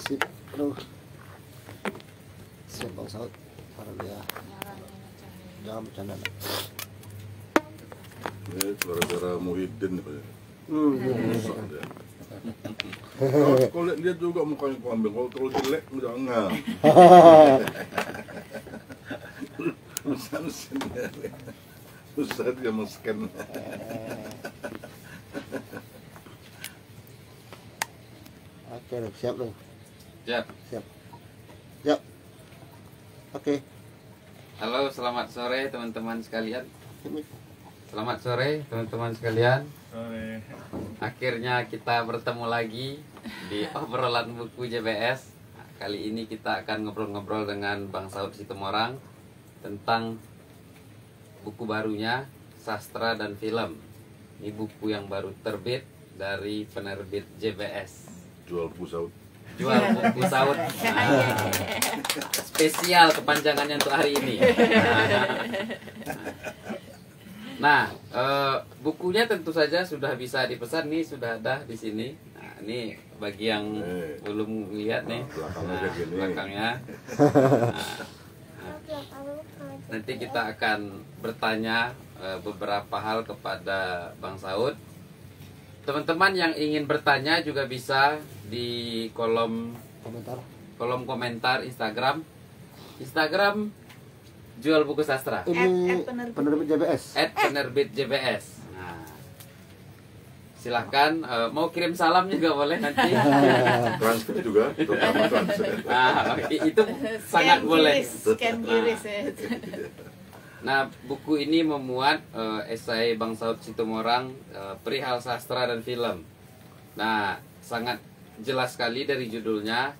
Sip, aduh. Siap Bang Saud. Para dia. Jangan bercanda. Ini gara-gara Muhyiddin nih Pak. Rusak dia. Kalau lihat juga mukanya ku ambil, kalau jelek jangan. Susah dia men-scan. Oke, siap dong. Siap. Siap. Oke. Halo, selamat sore teman-teman sekalian. Selamat sore teman-teman sekalian. Sore. Akhirnya kita bertemu lagi di obrolan buku JBS. Nah, kali ini kita akan ngobrol-ngobrol dengan Bang Saud Situmorang tentang buku barunya Sastra dan Film. Ini buku yang baru terbit dari penerbit JBS. Jual buku Saud. Jual buku Saud. Spesial kepanjangannya untuk hari ini. Nah, bukunya tentu saja sudah bisa dipesan nih, sudah ada di sini. Nah, ini bagi yang belum lihat nih, belakangnya. Nanti kita akan bertanya beberapa hal kepada Bang Saud. Teman-teman yang ingin bertanya juga bisa di kolom komentar Instagram Jual Buku Sastra. Ini penerbit JBS. @penerbit JBS. Nah, silahkan mau kirim salam juga boleh nanti. Transfer juga, terutama transfer. Nah, itu sangat boleh. Scan kiris ya. Nah, buku ini memuat esai Bang Saud Situmorang perihal sastra dan film. Nah, sangat jelas sekali dari judulnya.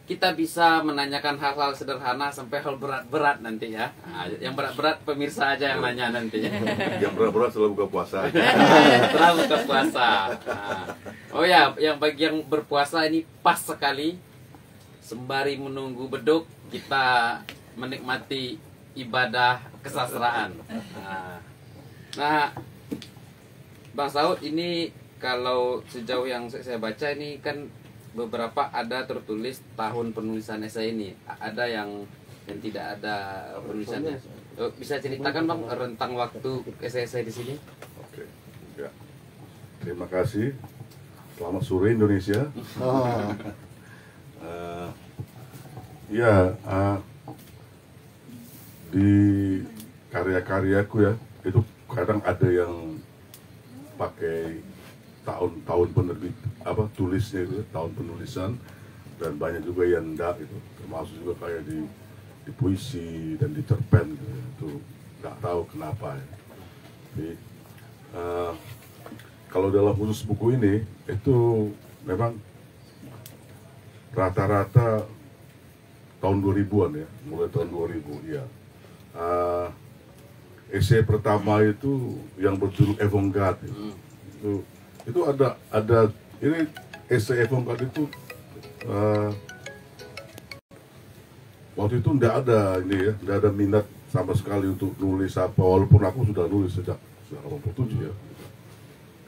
Kita bisa menanyakan hal-hal sederhana sampai hal berat-berat nanti ya. Nah, yang berat-berat pemirsa aja yang nanya nanti. Yang berat-berat selalu buka puasa. Setelah buka puasa. Nah, oh ya, yang bagi yang berpuasa ini pas sekali. Sembari menunggu beduk, kita menikmati ibadah kesastraan. Nah, Bang Saud ini kalau sejauh yang saya baca ini kan beberapa ada tertulis tahun penulisan esai ini, ada yang tidak ada penulisannya. Bisa ceritakan Bang rentang waktu esai-esai di sini? Oke, ya. Terima kasih. Selamat sore Indonesia. Di karya-karyaku ya, itu kadang ada yang pakai tahun penerbit tulisnya itu tahun penulisan, dan banyak juga yang enggak gitu, termasuk juga kayak di puisi dan di cerpen gitu, itu nggak tahu kenapa ya. Jadi, kalau dalam khusus buku ini itu memang rata-rata tahun 2000-an ya, mulai tahun 2000 ya. Esai pertama itu yang berjudul Avant-Garde itu ada ini esai Avant-Garde itu waktu itu tidak ada minat sama sekali untuk nulis apa, walaupun aku sudah nulis sejak 87 ya.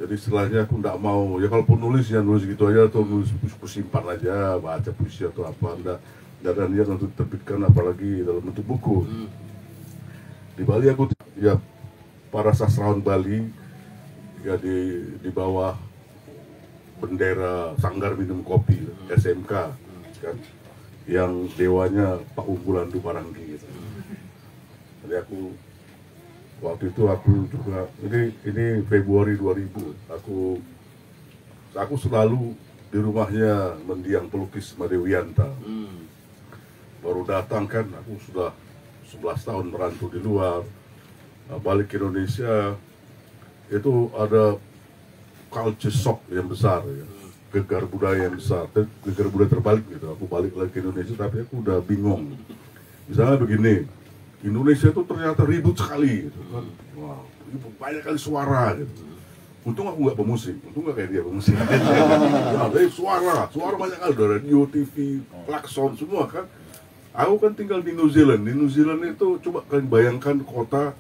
Jadi setelahnya aku tidak mau ya, kalaupun nulis ya nulis gitu aja, atau nulis simpan aja, baca puisi atau apa, tidak ada niat untuk terbitkan apalagi dalam bentuk buku. Di Bali aku ya, para sastrawan Bali ya di bawah bendera Sanggar Minum Kopi SMK kan, yang dewanya Pak Unggulan Dumaranggi gitu. Jadi aku waktu itu juga ini Februari 2000 aku selalu di rumahnya mendiang pelukis Madewianta. Baru datang kan, aku sudah 11 tahun merantau di luar. Balik ke Indonesia itu ada culture shock yang besar ya, gegar budaya yang besar, gegar budaya terbalik gitu. Aku balik lagi ke Indonesia tapi aku udah bingung. Misalnya begini, Indonesia itu ternyata ribut sekali gitu kan. Wow, banyak kali suara gitu. Untung aku nggak pemusik, untung nggak kayak dia pemusik. Ya, dari suara banyak kali, dari radio, TV, klakson semua kan. Aku kan tinggal di New Zealand. Di New Zealand itu coba kalian bayangkan kota,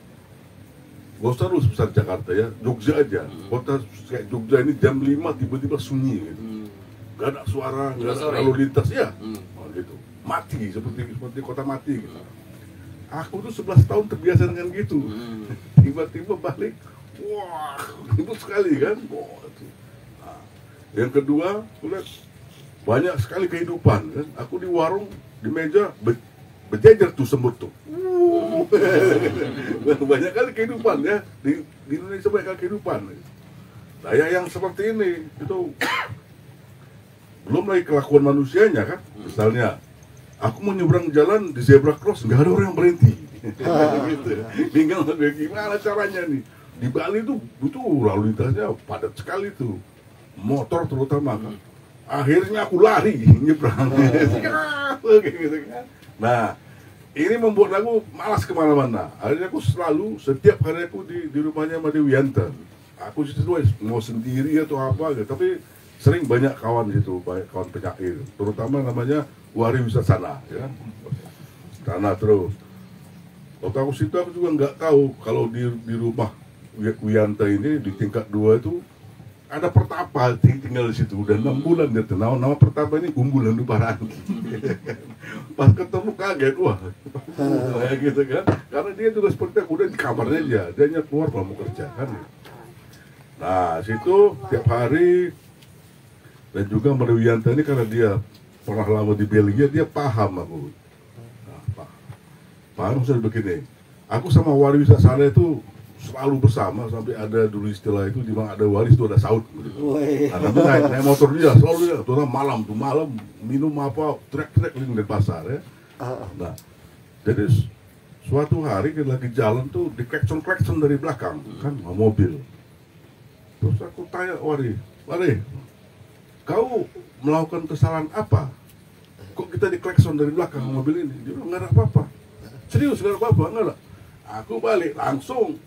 gak usah lu sebesar Jakarta ya, Jogja aja. Kota kayak Jogja ini jam 5 tiba-tiba sunyi gitu. gak ada suara, gak ada Sore. lalu lintas ya, gitu. Mati seperti kota mati gitu. Aku tuh 11 tahun terbiasa dengan gitu. Tiba-tiba balik, wah, ribut sekali kan. Wah, itu. Nah, yang kedua, aku lihat banyak sekali kehidupan kan. Aku di warung, di meja berjejer tuh semut tuh. Banyak kali kehidupan ya di Indonesia, banyak kali kehidupan. Nah, yang seperti ini itu belum lagi kelakuan manusianya kan. Misalnya aku mau nyebrang jalan di zebra cross, nggak ada orang yang berhenti. Gitu. Tinggal gimana caranya nih? Di Bali tuh lalu lintasnya padat sekali tuh, motor terutama kan. Akhirnya aku lari nyebrang. Gitu kan. Nah, ini membuat aku malas kemana-mana. Akhirnya aku selalu setiap hari aku di rumahnya Made Wianta. Aku situ mau sendiri atau apa gitu, tapi sering banyak kawan situ, banyak kawan penyair, terutama namanya Wari Wisasana, ya. Sana terus. Waktu aku situ aku juga nggak tahu kalau di rumah Wianta ini di tingkat 2 itu ada pertapa tinggal di situ, dan 6 bulan dia tahu nama pertapa ini Umbulan Duparan. Pas ketemu kaget, wah, kayak gitu kan, karena dia juga seperti aku, udah di kamarnya dia hanya keluar kalau mau kerja kan. Nah, situ tiap hari, dan juga Made Wianta ini karena dia pernah lama di Belgia, dia paham aku. Nah, paham sudah begini. Aku sama Wali Wisasana itu selalu bersama sampai ada dulu istilah itu, di mana ada waris itu ada saut. Gitu. Nah, naik motor dia selalu dia, terutama malam minum apa, trek-trek di pasar ya. Nah, jadi suatu hari kita lagi jalan tuh di klekson dari belakang kan mobil. Terus aku tanya Wari, kau melakukan kesalahan apa? Kok kita diklekson dari belakang mobil ini? Dia bilang, nggak ada apa-apa. Serius, nggak ada apa-apa, nggak ada. Aku balik langsung,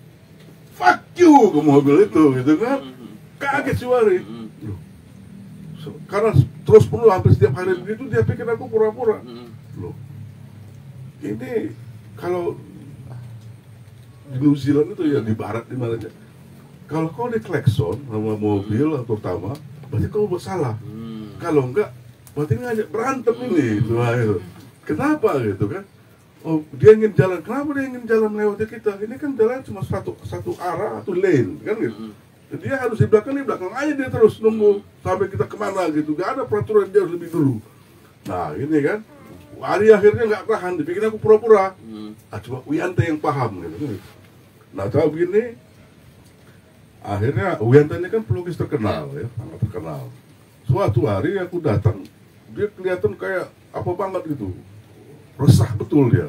fuck you ke mobil itu, gitu kan? Kaget si Wari. Karena terus penuh hampir setiap hari begitu, dia pikir aku pura-pura. Loh, ini kalau di New Zealand itu ya, di barat di mana aja, kalau kau diklekson sama mobil terutama, berarti kau bersalah. Kalau enggak, berarti ngajak berantem ini. Itu. Kenapa gitu kan? Oh, dia ingin jalan. Kenapa dia ingin jalan melewati kita? Ini kan jalan cuma satu arah, satu lane, kan gitu. Jadi dia harus di belakang aja dia terus nunggu sampai kita kemana gitu. Gak ada peraturan, dia harus lebih dulu. Nah, ini kan. Hari akhirnya nggak tahan, dibikin aku pura-pura. Cuma Wianta yang paham gitu. Nah, tahu begini. Akhirnya Wianta ini kan pelukis terkenal ya, sangat terkenal. Suatu hari aku datang, dia kelihatan kayak apa banget gitu, resah betul dia.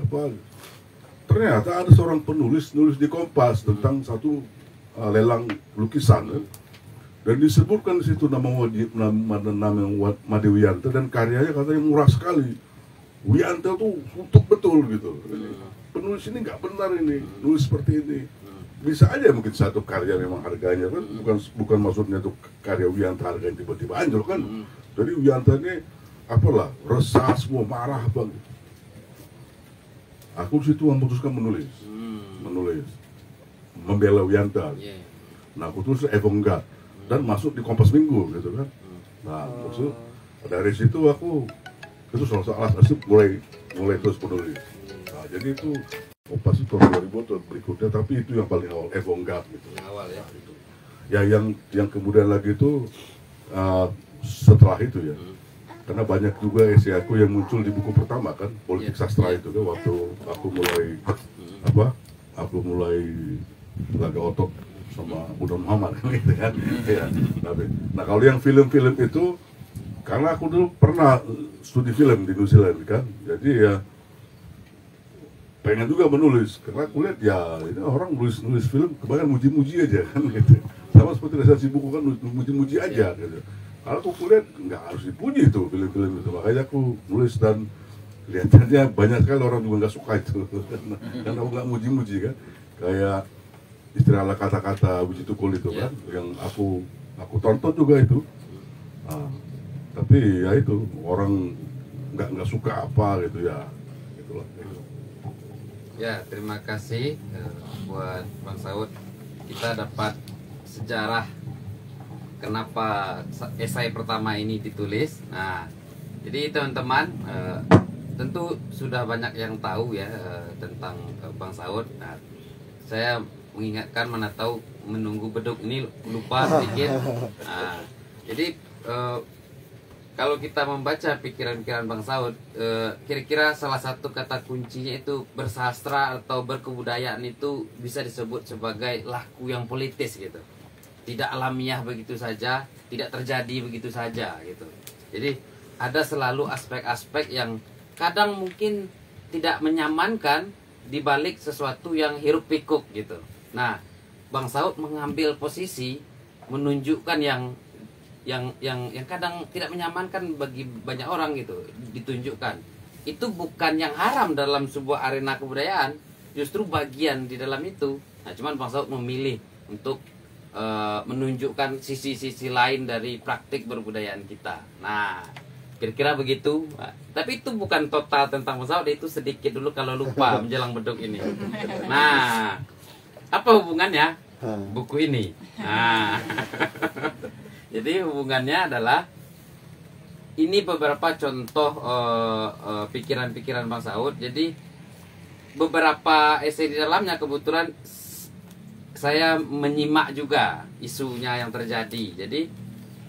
Ternyata ada seorang penulis nulis di Kompas tentang satu lelang lukisan, ya. Dan disebutkan di situ nama Made Wianta, dan karyanya katanya murah sekali. Wianta tuh untuk betul gitu. Penulis ini nggak benar ini, nulis seperti ini. Bisa aja mungkin satu karya memang harganya kan bukan maksudnya tuh karya Wianta harganya tiba-tiba anjlok kan. Jadi Wianta ini apalah, resah semua, marah apa gitu. Aku situ memutuskan menulis membela Wianta. Nah, aku tulis Evongga dan masuk di Kompas Minggu gitu kan. Nah, maksud dari situ aku itu salah satu mulai terus menulis. Nah, jadi itu Kompas itu tahun 2000 atau berikutnya, tapi itu yang paling awal, Evongga gitu. Awal ya. Gitu. Ya yang kemudian lagi itu setelah itu ya. Karena banyak juga esai aku yang muncul di buku pertama kan, Politik Sastra itu kan, waktu aku mulai laga otot sama Muda Muhammad gitu kan. Ya, nah kalau yang film-film itu, karena aku dulu pernah studi film di New Zealand kan, jadi ya pengen juga menulis, karena aku lihat ya ini orang nulis film kebanyakan muji-muji aja kan gitu, sama seperti resensi buku kan muji-muji aja gitu. Kalau aku lihat nggak harus dipuji tuh film-film itu, makanya aku nulis, dan kelihatannya banyak sekali orang juga nggak suka itu karena aku nggak muji-muji kan, kayak istilah kata-kata Wiji Tukul itu kan, yang aku tonton juga itu. Nah, tapi ya itu orang nggak suka apa gitu ya, itulah. Ya, terima kasih buat Bang Saud. Kita dapat sejarah kenapa esai pertama ini ditulis. Nah, jadi teman-teman tentu sudah banyak yang tahu ya tentang Bang Saud. Nah, saya mengingatkan, mana tahu menunggu beduk ini lupa sedikit. Nah, jadi kalau kita membaca pikiran-pikiran Bang Saud, kira-kira salah satu kata kuncinya itu bersastra atau berkebudayaan itu bisa disebut sebagai laku yang politis gitu. Tidak alamiah begitu saja, tidak terjadi begitu saja gitu. Jadi ada selalu aspek-aspek yang kadang mungkin tidak menyamankan di balik sesuatu yang hiruk pikuk gitu. Nah, Bang Saud mengambil posisi menunjukkan yang kadang tidak menyamankan bagi banyak orang gitu, ditunjukkan. Itu bukan yang haram dalam sebuah arena kebudayaan, justru bagian di dalam itu. Nah, cuman Bang Saud memilih untuk menunjukkan sisi-sisi lain dari praktik berbudayaan kita. Nah, kira-kira begitu. Nah, tapi itu bukan total tentang Bang Saud, itu sedikit dulu kalau lupa menjelang beduk ini. Nah, apa hubungannya buku ini? Nah, jadi hubungannya adalah ini beberapa contoh pikiran-pikiran Bang Saud. Jadi beberapa esai di dalamnya kebetulan saya menyimak juga isunya yang terjadi. Jadi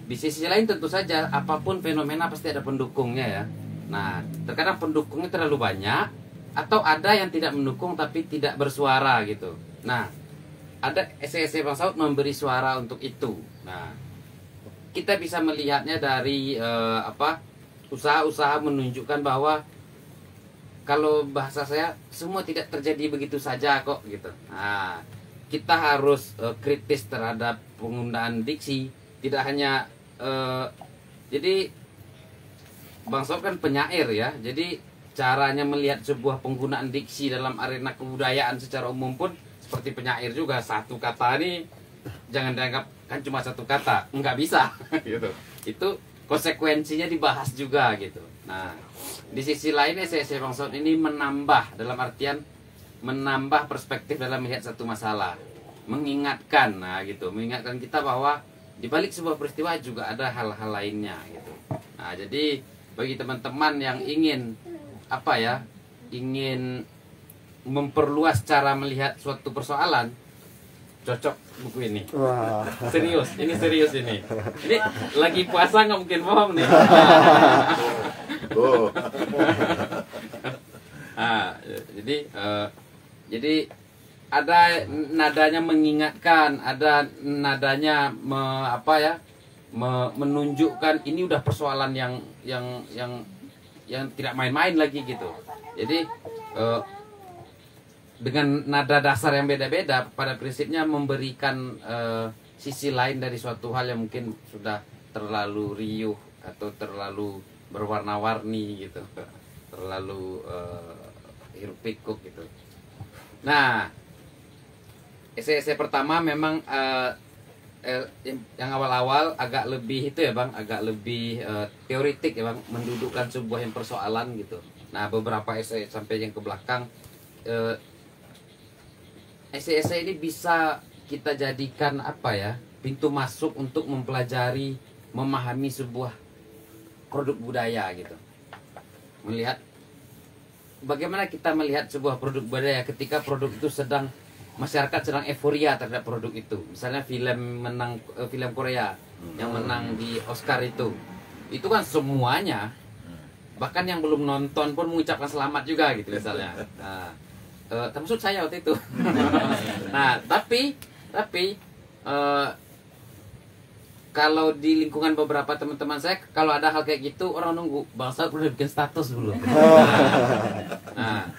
di sisi lain tentu saja apapun fenomena pasti ada pendukungnya ya. Nah, terkadang pendukungnya terlalu banyak atau ada yang tidak mendukung tapi tidak bersuara gitu. Nah, ada esai-esai Bang Saud memberi suara untuk itu. Nah, kita bisa melihatnya dari usaha-usaha menunjukkan bahwa kalau bahasa saya semua tidak terjadi begitu saja kok gitu. Nah, kita harus kritis terhadap penggunaan diksi, tidak hanya jadi Bang Saud kan penyair ya. Jadi caranya melihat sebuah penggunaan diksi dalam arena kebudayaan secara umum pun seperti penyair juga. Satu kata ini jangan dianggap kan cuma satu kata, nggak bisa gitu. Itu konsekuensinya dibahas juga gitu. Nah, di sisi lain esai Bang Saud ini menambah, dalam artian menambah perspektif dalam melihat satu masalah, mengingatkan, nah gitu, mengingatkan kita bahwa di balik sebuah peristiwa juga ada hal-hal lainnya gitu. Nah, jadi bagi teman-teman yang ingin ingin memperluas cara melihat suatu persoalan, cocok buku ini. Wah. Serius, ini serius ini. Ini lagi puasa nggak mungkin bohong nih. Oh. Nah, jadi ada nadanya mengingatkan, ada nadanya menunjukkan ini udah persoalan yang tidak main-main lagi gitu. Jadi dengan nada dasar yang beda-beda, pada prinsipnya memberikan sisi lain dari suatu hal yang mungkin sudah terlalu riuh atau terlalu berwarna-warni gitu, terlalu hiruk pikuk gitu. Nah, esai-esai pertama memang yang awal-awal agak lebih itu ya Bang, agak lebih teoritik ya Bang, mendudukkan sebuah yang persoalan gitu. Nah, beberapa esai sampai yang ke belakang, esai-esai ini bisa kita jadikan pintu masuk untuk mempelajari, memahami sebuah produk budaya gitu. Melihat bagaimana kita melihat sebuah produk budaya ketika produk itu masyarakat sedang euforia terhadap produk itu. Misalnya film Korea yang menang di Oscar itu kan semuanya, bahkan yang belum nonton pun mengucapkan selamat juga gitu misalnya. Nah, termasuk saya waktu itu. Nah, tapi kalau di lingkungan beberapa teman-teman saya, kalau ada hal kayak gitu, orang nunggu Bang Saud udah bikin status belum. Nah,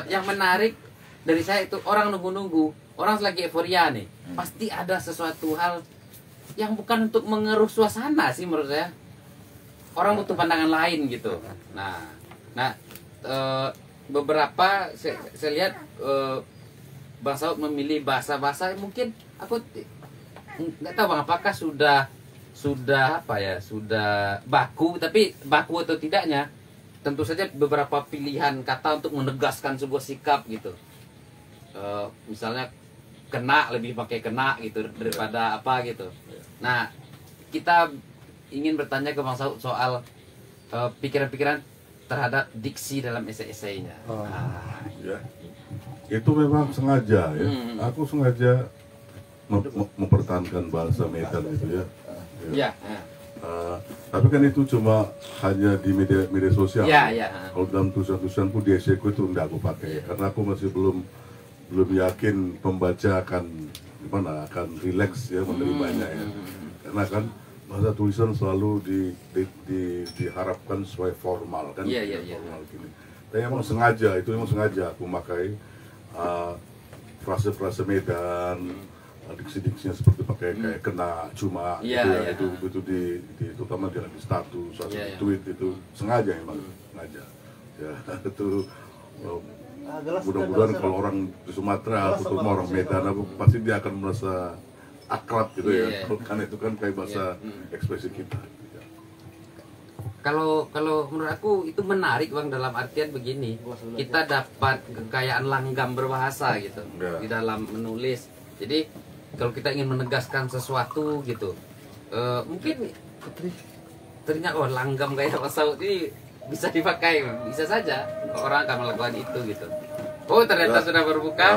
yang menarik dari saya itu orang nunggu-nunggu, orang lagi euforia nih, pasti ada sesuatu hal yang bukan untuk mengeruh suasana sih menurut saya. Orang butuh pandangan lain gitu. Nah, beberapa saya lihat Bang Saud memilih bahasa-bahasa mungkin aku nggak tahu Bang, apakah sudah baku, tapi baku atau tidaknya tentu saja beberapa pilihan kata untuk menegaskan sebuah sikap gitu. Misalnya kena, lebih pakai kena gitu daripada apa gitu. Nah, kita ingin bertanya ke Bang Saud soal pikiran-pikiran terhadap diksi dalam esai-esainya. Ya. Itu memang sengaja ya. Aku sengaja mempertahankan bahasa Medan gitu ya. Ya. Tapi kan itu cuma hanya di media sosial. Ya. Kalau dalam tulisan-tulisan pun di esaiku itu enggak aku pakai karena aku masih belum yakin pembaca akan rileks ya menerimanya ya. Karena kan bahasa tulisan selalu diharapkan sesuai formal kan. Formal gini. Tapi emang sengaja aku memakai frase-frase Medan, diksi-diksinya seperti pakai kayak kena, cuma itu di terutama di status atau tweet itu sengaja emang sengaja. Ya itu mudah-mudahan kalau orang di Sumatera atau orang Medan pasti dia akan merasa akrab gitu ya. Karena itu kan kayak bahasa ekspresi kita. Kalau menurut aku itu menarik Bang, dalam artian begini, kita dapat kekayaan langgam berbahasa gitu di dalam menulis. Jadi kalau kita ingin menegaskan sesuatu gitu, mungkin ternyata langgam kayak Mas Saud ini bisa dipakai, bisa saja orang akan melakukan itu gitu. Oh ternyata sudah berbuka.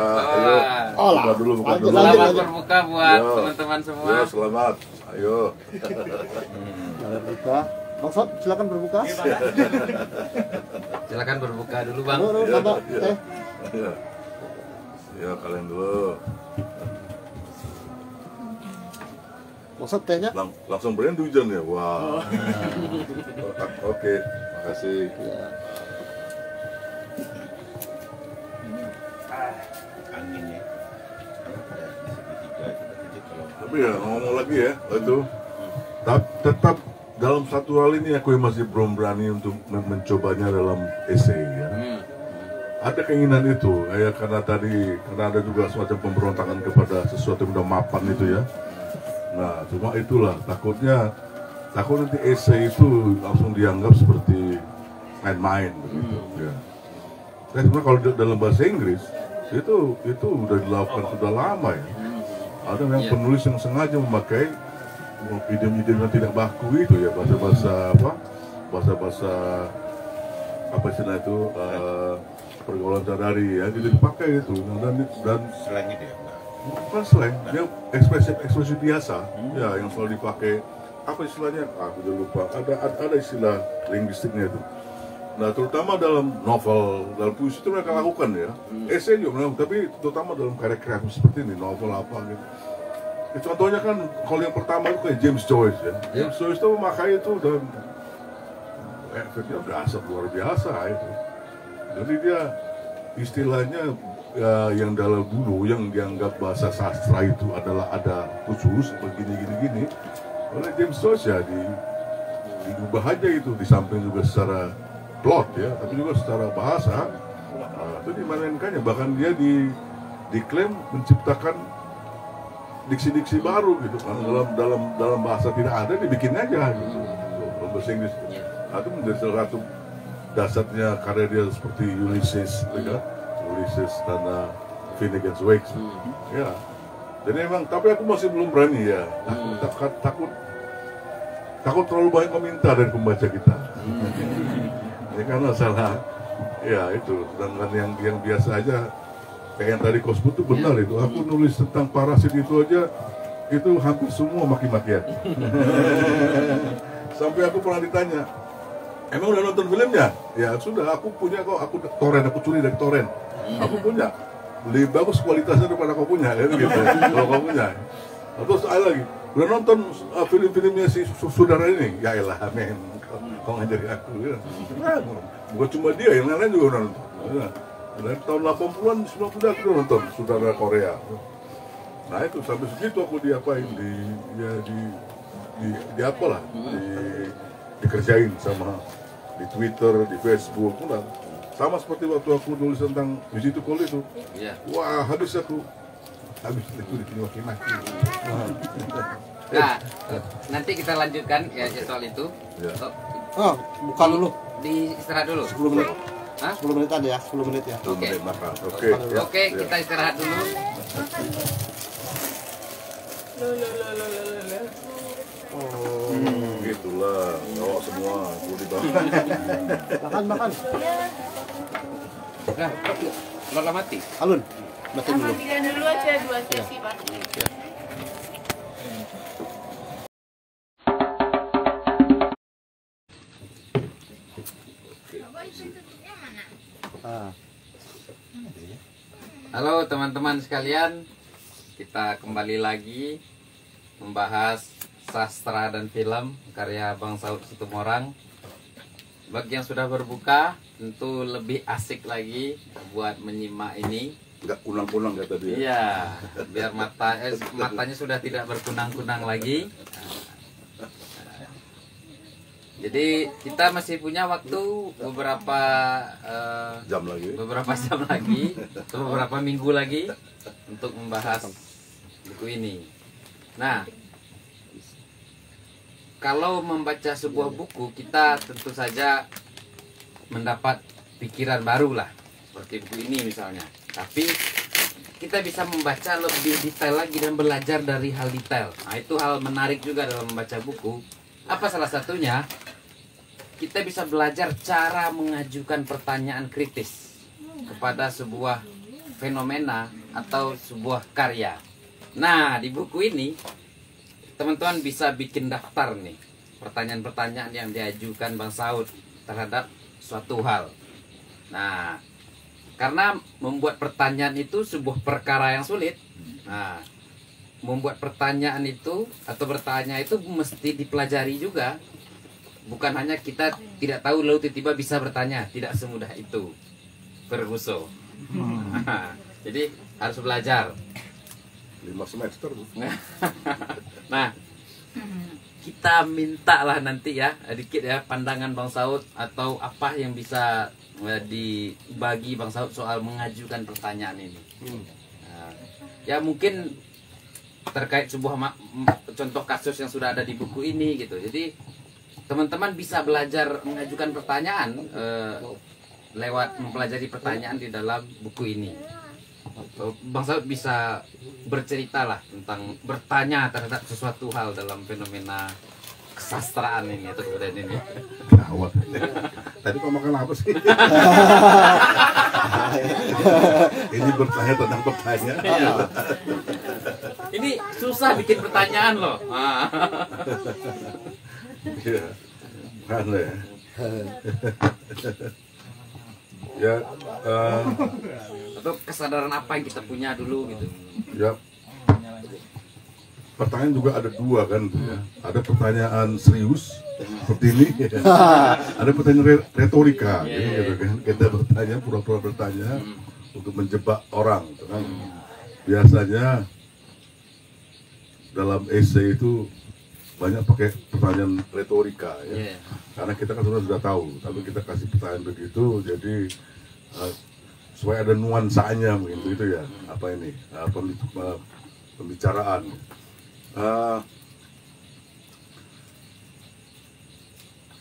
Buka dulu. Selamat berbuka buat teman-teman semua. Selamat. Ayo. Selamat berbuka. Bang Saud, silakan berbuka. Silakan berbuka dulu Bang. Ya kalian dulu. Bang Saud tehnya. Langsung brand hujan ya. Wah. Oke, makasih. Anginnya. Tapi ya ngomong lagi ya itu. Tetap dalam satu hal ini aku masih belum berani untuk mencobanya dalam esai ya. Ada keinginan itu, karena ada juga semacam pemberontakan kepada sesuatu yang udah mapan itu ya. Nah, cuma itulah takut nanti esai itu langsung dianggap seperti main-main begitu. Ya. Nah, sebenarnya kalau dalam bahasa Inggris itu udah dilakukan sudah lama ya. Ada yang penulis yang sengaja memakai idiom-idiom yang tidak baku itu ya, bahasa apa istilah itu pergaulan sehari-hari ya, gitu dipakai itu dan Selain itu ya? bukan slang, dia ekspresi biasa ya yang selalu dipakai. Apa istilahnya? Aku udah lupa. Ada istilah linguistiknya itu. Nah terutama dalam novel, dalam puisi itu mereka lakukan ya. Esai juga melakukan, tapi terutama dalam karya kreatif seperti ini, novel apa gitu. Contohnya kan kalau yang pertama itu kayak James Joyce ya. James Joyce itu memakai itu dan efeknya dasar luar biasa itu. Jadi dia istilahnya yang dalam dulu yang dianggap bahasa sastra itu adalah ada khusus begini. Oleh James Joyce ya diubah aja itu, di samping juga secara plot ya, tapi juga secara bahasa itu dimainkannya. Bahkan dia diklaim menciptakan diksi-diksi baru gitu kan, dalam bahasa tidak ada dibikin aja gitu, dalam bahasa Inggris. Itu menjadi salah satu dasarnya karya dia seperti Ulysses, Ulysses dan Finnegan's Wake. Ya, jadi emang, tapi aku masih belum berani ya. Takut terlalu banyak komentar dari pembaca kita. Ya karena salah, ya itu. Sedangkan yang biasa aja. Kayak yang tadi kau sebut itu benar itu. Aku nulis tentang parasit itu aja, itu hampir semua maki-makian. Sampai aku pernah ditanya, emang udah nonton filmnya? Ya sudah, aku punya kok, aku curi dari torrent. Aku punya, lebih bagus kualitasnya daripada kau punya, kan gitu. Kalau kau punya. Terus ada lagi, udah nonton film-filmnya si saudara ini? Ya elah, men, kau ngajari aku. Ya. Bukan cuma dia, yang lain juga udah nonton. Ya. Dari tahun 80-an, 90-an aku nonton saudara Korea. Nah itu sampai segitu aku diapain, dikerjain sama di Twitter, di Facebook, udah. Sama seperti waktu aku nulis tentang Music to Call itu. Wah habis itu dimaki-maki. Nah, nanti kita lanjutkan ya soal itu. Buka dulu. Di istirahat dulu. 10 menit. Hah? 10 menit aja ya, 10 menit ya. Oke, kita istirahat dulu. Gitulah, bawa semua, perlu dibawa. Makan. Kalau mati. Alun, makan dulu. Matikan dulu aja 2 sesi, Pak. Ah. Halo teman-teman sekalian, kita kembali lagi membahas sastra dan film karya Bang Saud Situmorang. Bagi yang sudah berbuka, tentu lebih asik lagi buat menyimak ini. Nggak kunang-kunang ya tadi ya? Iya, biar matanya sudah tidak berkunang-kunang lagi. Jadi kita masih punya waktu beberapa Jam lagi. atau beberapa minggu lagi untuk membahas buku ini. Nah, kalau membaca sebuah buku, kita tentu saja mendapat pikiran baru lah, seperti buku ini misalnya. Tapi kita bisa membaca lebih detail lagi dan belajar dari hal detail. Nah, itu hal menarik juga dalam membaca buku. Apa salah satunya? Kita bisa belajar cara mengajukan pertanyaan kritis kepada sebuah fenomena atau sebuah karya. Nah, di buku ini teman-teman bisa bikin daftar nih pertanyaan-pertanyaan yang diajukan Bang Saud terhadap suatu hal. Nah, karena membuat pertanyaan itu sebuah perkara yang sulit. Nah, membuat pertanyaan itu atau bertanya itu mesti dipelajari juga. Bukan hanya kita tidak tahu lalu tiba-tiba bisa bertanya, tidak semudah itu. Ferguson. Jadi harus belajar. 5 semester. Nah, kita mintalah nanti ya, dikit ya pandangan Bang Saud atau apa yang bisa dibagi Bang Saud soal mengajukan pertanyaan ini. Nah, ya mungkin terkait sebuah contoh kasus yang sudah ada di buku ini gitu. Jadi teman-teman bisa belajar mengajukan pertanyaan lewat mempelajari pertanyaan di dalam buku ini. Bang Saud bisa bercerita lah tentang bertanya terhadap sesuatu hal dalam fenomena kesastraan ini atau kebudayaan ini. Gawat. Tadi kau makan apa sih? Ini bertanya tentang pertanyaan. Iya. Ini susah bikin pertanyaan loh. Iya, aneh. Ya, Atau kesadaran apa yang kita punya dulu gitu. ya. Pertanyaan juga ada dua kan, ya. Ada pertanyaan serius seperti ini, ya. Ada pertanyaan retorika, gitu kan. Kita bertanya, pura-pura bertanya untuk menjebak orang, gitu kan. Biasanya dalam esai itu banyak pakai pertanyaan retorika ya. Karena kita kan sudah tahu, tapi kita kasih pertanyaan begitu, jadi supaya ada nuansanya begitu itu ya, apa ini pembicaraan.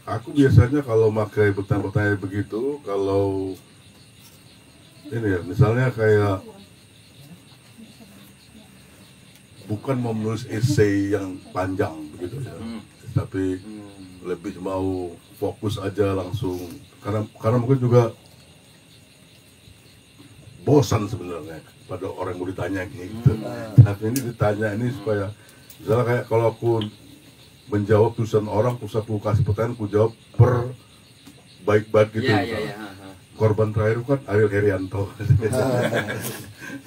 Aku biasanya kalau pakai pertanyaan begitu, kalau ini ya, misalnya kayak bukan mau menulis esai yang panjang begitu ya, tapi lebih mau fokus aja langsung karena mungkin juga bosan sebenarnya pada orang yang mau ditanya gitu. Tapi ini ditanya ini supaya misalnya kayak kalau aku menjawab tulisan orang, terus aku kasih pertanyaan, aku jawab per baik-baik gitu. Korban terakhir kan Ariel Herianto.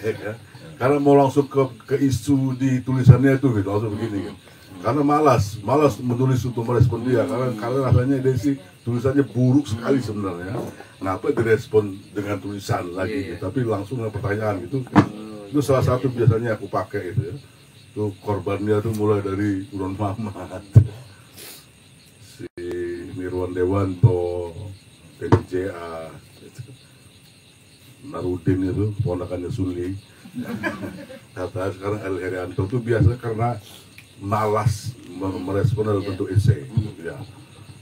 Ya kan? Karena mau langsung ke isu di tulisannya itu gitu, langsung begini gitu. Karena malas menulis untuk merespon dia, karena rasanya dia sih tulisannya buruk sekali sebenarnya. Kenapa direspon dengan tulisan lagi gitu, tapi langsung dengan pertanyaan gitu. Itu salah satu biasanya aku pakai itu ya. Itu korbannya tuh mulai dari Nurul Mamat, si Nirwan Dewanto, PDJA, Narudin itu ponakannya Suli. Kata sekarang El Herianto itu biasa karena malas merespon dalam bentuk esai ya.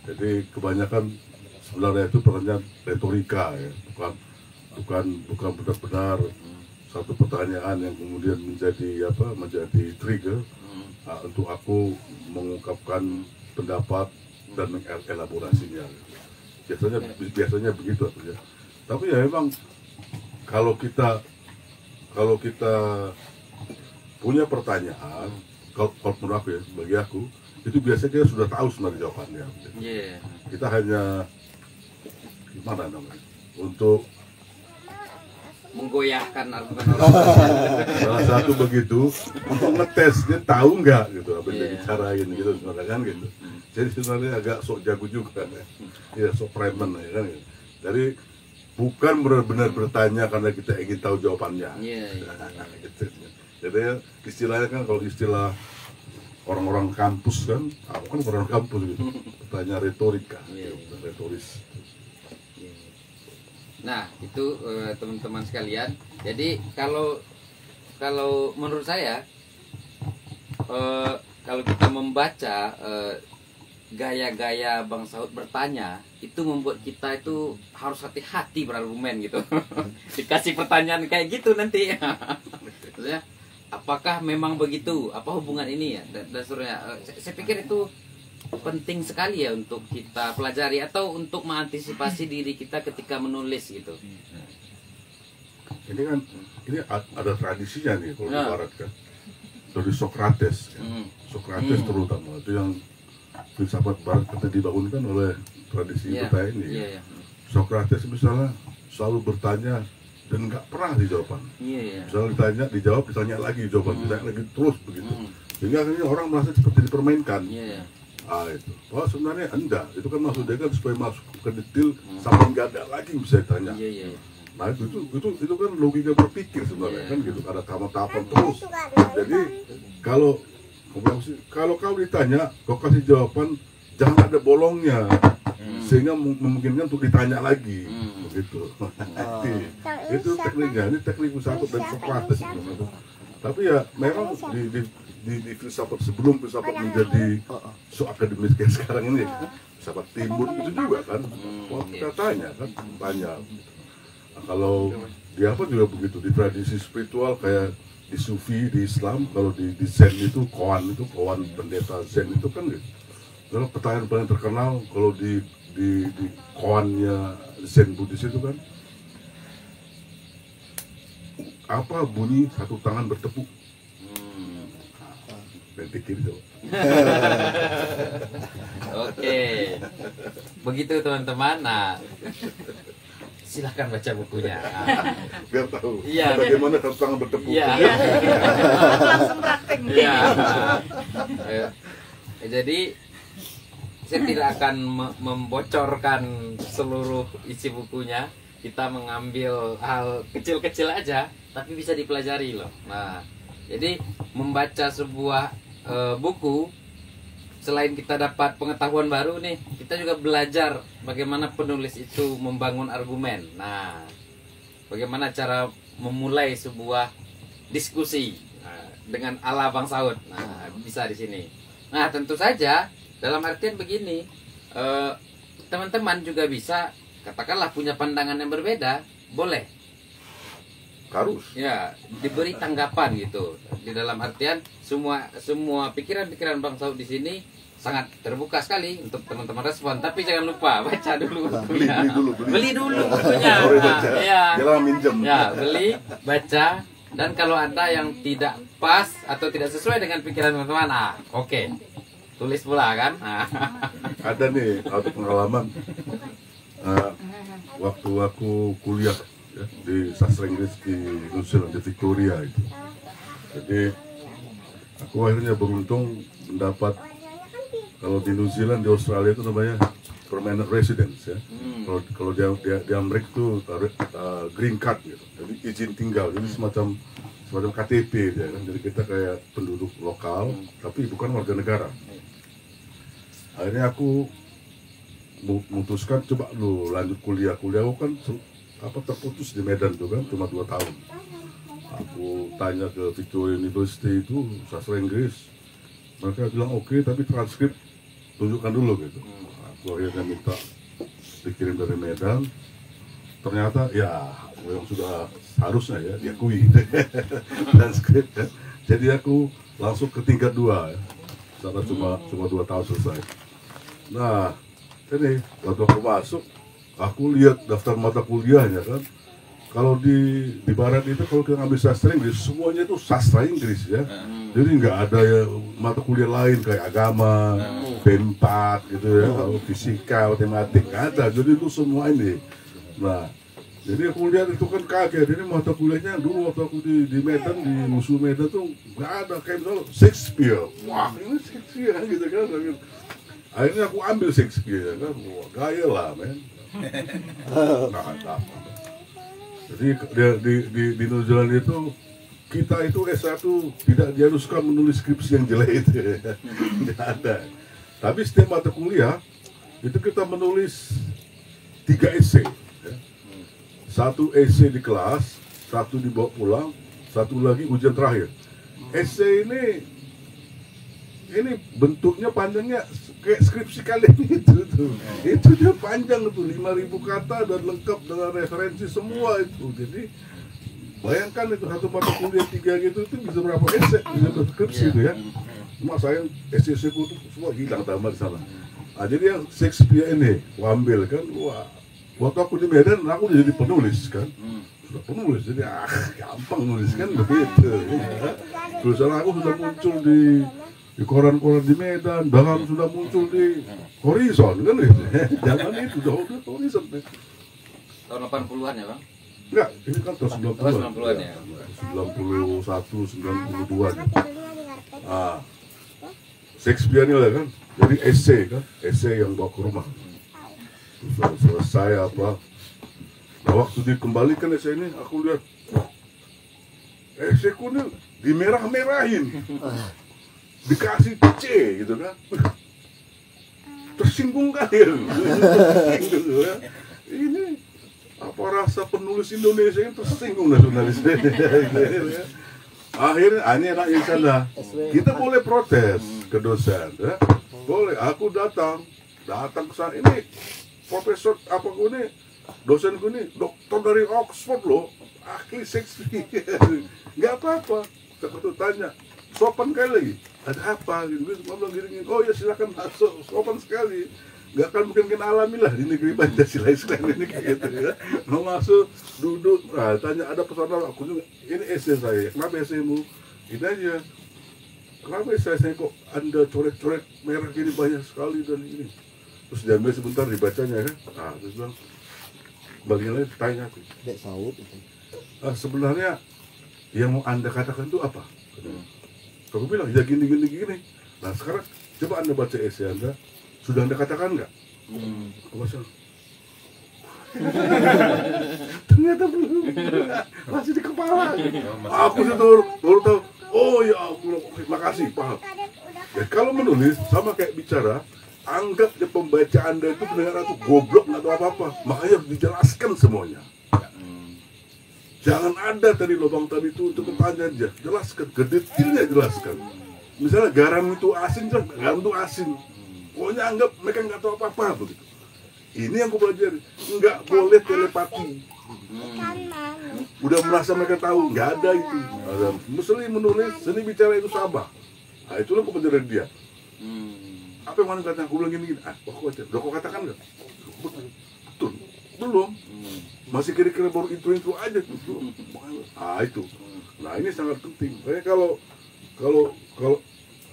Jadi kebanyakan sebenarnya itu pertanyaan retorika ya, bukan benar-benar satu pertanyaan yang kemudian menjadi trigger, untuk aku mengungkapkan pendapat dan mengelaborasinya. Biasanya begitu ya. Tapi ya memang kalau kita punya pertanyaan, kalau menurut aku ya, bagi aku itu biasanya kita sudah tahu sebenarnya jawabannya. Yeah. Kita hanya gimana namanya untuk menggoyahkan argumen orang. salah satu begitu untuk ngetes dia tahu nggak gitu apa yang dia Yeah. bicarain gitu sebenarnya kan gitu. Jadi sebenarnya agak sok jago juga kan ya, sok preman ya kan gitu. Jadi bukan benar-benar bertanya karena kita ingin tahu jawabannya. Iya. Gitu. Jadi istilahnya kan kalau istilah orang-orang kampus kan, aku kan orang kampus gitu, bertanya retorika, Iya. gitu, retoris. Nah, itu teman-teman sekalian. Jadi kalau menurut saya kalau kita membaca gaya-gaya Bang Saud bertanya, itu membuat kita itu harus hati-hati berargumen gitu. Dikasih pertanyaan kayak gitu nanti. Maksudnya, apakah memang begitu? Apa hubungan ini ya? Dan seterusnya. Saya pikir itu penting sekali ya untuk kita pelajari atau untuk mengantisipasi diri kita ketika menulis gitu. Ini kan ini ada tradisinya nih kalau di Ya. Barat kan, dari Sokrates, ya. Sokrates Hmm. terutama itu yang filsafat Barat kita dibangunkan oleh tradisi Iya. kita ini. Iya, Ya. iya. Sokrates misalnya selalu bertanya dan nggak pernah dijawab. Iya, iya. Misalnya dijawab, ditanya lagi jawaban, ditanya lagi terus begitu. Sehingga akhirnya orang merasa seperti dipermainkan. Iya, iya. Itu. Oh sebenarnya enggak, itu kan maksud dia kan supaya masuk ke detail sampai nggak ada lagi bisa ditanya. Iya, iya. Nah itu kan logika berpikir sebenarnya Iya. kan gitu, ada tahapan-tahapan terus. Jadi kalau kau ditanya, kau kasih jawaban jangan ada bolongnya, sehingga memungkinkan untuk ditanya lagi, begitu. Itu tekniknya, ini teknik filsafat dan Sokrates. Tapi ya memang di filsafat sebelum filsafat menjadi so akademis kayak sekarang ini, filsafat timur itu juga kan, wah kita tanya kan, tanya. Nah, kalau di apa juga begitu, di tradisi spiritual kayak di Sufi, di Islam, kalau di Zen itu koan pendeta Zen itu kan gitu. Kalau pertanyaan paling terkenal kalau di koannya Zen Buddhis itu kan, apa bunyi satu tangan bertepuk? Dan pikir itu. Oke. Begitu teman-teman. Nah, silahkan baca bukunya. Nah, Biar tahu Iya. bagaimana satu tangan bertepuk. Iya. Langsung praktek. Iya. Jadi saya tidak akan membocorkan seluruh isi bukunya. Kita mengambil hal kecil-kecil aja, tapi bisa dipelajari loh. Nah, jadi membaca sebuah buku, selain kita dapat pengetahuan baru nih, kita juga belajar bagaimana penulis itu membangun argumen. Nah, bagaimana cara memulai sebuah diskusi dengan ala Bang Saud. Nah, bisa di sini. Nah, tentu saja dalam artian begini, teman-teman juga bisa katakanlah punya pandangan yang berbeda, boleh. Harus. Ya, diberi tanggapan gitu. Di dalam artian semua pikiran-pikiran Bang Saud di sini sangat terbuka sekali untuk teman-teman respon. Tapi jangan lupa baca dulu bukunya. Beli dulu bukunya. Sorry, baca. Ya. Jangan minjem. Ya, beli, baca, dan kalau ada yang tidak pas atau tidak sesuai dengan pikiran teman-teman, oke. Tulis pula kan. Ada nih satu pengalaman waktu aku kuliah ya, di sastra Inggris di New Zealand, di Victoria itu. Jadi aku akhirnya beruntung mendapat, kalau di New Zealand, di Australia itu namanya permanent residence ya. Kalau di Amerika itu green card gitu. Jadi izin tinggal, jadi semacam KTP ya kan. Jadi kita kayak penduduk lokal tapi bukan warga negara. Akhirnya aku memutuskan coba lu lanjut kuliah aku kan terputus di Medan tuh kan cuma 2 tahun. Aku tanya ke Victoria University itu sastra Inggris, mereka bilang oke, tapi transkrip tunjukkan dulu gitu. Aku akhirnya minta dikirim dari Medan, ternyata ya memang sudah harusnya ya diakui transkrip ya. Jadi aku langsung ke tingkat 2 ya. Karena cuma 2 tahun selesai. Nah, ini waktu aku masuk, aku lihat daftar mata kuliahnya kan. Kalau di barat itu kalau kita ngambil sastra Inggris, semuanya itu sastra Inggris ya. Jadi nggak ada ya mata kuliah lain kayak agama, B4 gitu ya, kalau fisika, matematik nggak ada. Jadi itu semua ini. Nah, jadi aku lihat itu kan kaget. Ini mata kuliahnya dulu waktu aku di Medan, di musuh Medan tuh nggak ada kayak misalnya Shakespeare. Wah ini Shakespeare gitu kan. Akhirnya aku ambil Shakespeare kan, wah gaya lah men. Nah, jadi di New Zealand itu kita itu S1 tidak diharuskan menulis skripsi yang jelek itu, tidak ada. Tapi setiap mata kuliah itu kita menulis 3 esai, ya. 1 esai di kelas, 1 dibawa pulang, 1 lagi ujian terakhir. Esai ini bentuknya panjangnya kayak skripsi kalian itu dia panjang tuh 5.000 kata dan lengkap dengan referensi semua itu. Jadi bayangkan itu satu mata kuliah 3 gitu itu bisa berapa esai, bisa skripsi itu ya. Cuma saya esai itu semua hilang tambah di sana. Nah, jadi yang Shakespeare ini aku ambil kan, wah waktu aku di Medan aku jadi penulis kan. Sudah penulis jadi gampang nulis kan begitu. Tulisan aku sudah muncul di koran-koran di Medan, bahkan sudah muncul di Horizon kan gitu. Zaman itu sudah Horizon. Tahun 80-an ya Bang? Enggak, ini kan tahun 90-an. 90-an ya. 91, 92-an. Ah, Shakespeare ini lah kan, jadi esai yang bawa ke rumah. Terus selesai apa? Nah waktu dikembalikan esai ini, aku lihat, esaiku ini dimerah-merahin. Dikasih C gitu kan, tersinggung kali ya. Ini apa rasa penulis Indonesia yang tersinggung nasionalis. Akhirnya ini enaknya di sana, kita boleh protes ke dosen, ya? Boleh. Aku datang ke sana. Ini profesor apa gue nih, dosen gue nih dokter dari Oxford loh, ahli Shakespeare. Nggak apa-apa. Aku tanya, sopan kali lagi. Ada apa gitu, gue bilang gini, oh ya silakan masuk, sopan sekali, nggak akan mungkin alami lah di negeri Pancasila Islam ini kayak gitu ya. Mau masuk, duduk, nah, tanya ada pesan apa, aku juga, ini esai saya, kenapa esaimu? Ini aja, kenapa esai saya kok anda coret-coret merah gini banyak sekali dan ini. Terus diambil sebentar dibacanya kan, nah terus bilang, bagian lain tanya aku, sebenarnya yang mau anda katakan itu apa? Aku bilang, ya gini. Nah sekarang coba anda baca esai anda, sudah anda katakan nggak? Aku baca. Ternyata belum, masih di kepala. Aku sudah baru tahu. Oh ya, terima kasih, paham. Ya kalau menulis sama kayak bicara, anggap ya pembaca anda itu pendengar itu goblok atau apa-apa, makanya harus dijelaskan semuanya. Jangan ada tadi lubang tadi itu untuk bertanya aja, jelaskan, ke detailnya jelaskan. Misalnya garam itu asin, garam itu asin. Pokoknya anggap mereka nggak tahu apa-apa begitu. Ini yang aku pelajari, nggak boleh telepati. Udah merasa mereka tahu, nggak ada itu. Mesti menulis, seni bicara itu sama. Nah itulah kebenaran dia. Apa yang mana kata? Aku bilang gini, aku baca, udah kau katakan nggak? Betul, belum. Masih kira-kira baru intro aja tuh. Ah itu. Nah ini sangat penting. Kayak kalau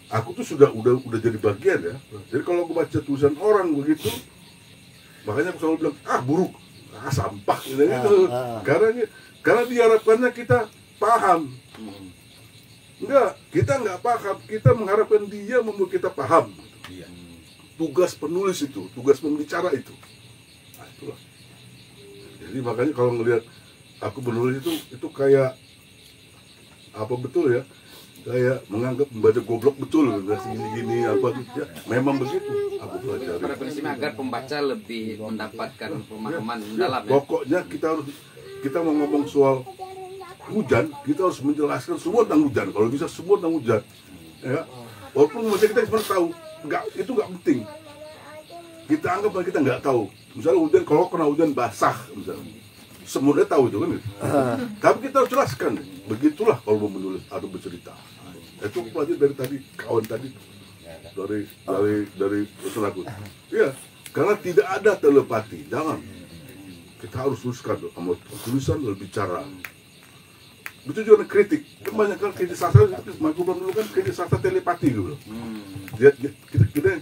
aku tuh udah jadi bagian ya. Jadi kalau aku baca tulisan orang begitu, makanya aku selalu bilang buruk, sampah gitu. Karena diharapkannya kita paham. Enggak, kita nggak paham. Kita mengharapkan dia membuat kita paham. Tugas penulis itu, tugas pembicara itu. Nah itulah. Jadi makanya kalau ngelihat aku menulis itu kayak apa betul ya, kayak menganggap membaca goblok betul, gini apa gitu ya. Memang begitu aku pelajari. Pada prinsipnya agar pembaca lebih mendapatkan pemahaman mendalam. Ya. Pokoknya kita mau ngomong soal hujan, kita harus menjelaskan semua tentang hujan. Kalau bisa semua tentang hujan, ya. Walaupun membaca kita cuma tahu, itu nggak penting. Kita anggap bahwa kita nggak tahu. Misalnya hujan, kalau kena hujan basah, misalnya, semuanya tahu itu kan. Tapi kita harus jelaskan. Begitulah kalau mau menulis atau bercerita. Itu aku pelajari dari tadi kawan tadi dari pesan aku. Iya, karena tidak ada telepati. Jangan. Kita harus teruskan sama tulisan dan bicara. Itu juga kritik. Kebanyakan kritik sastra, aku bilang dulu kan kritik sastra telepati dulu. Kita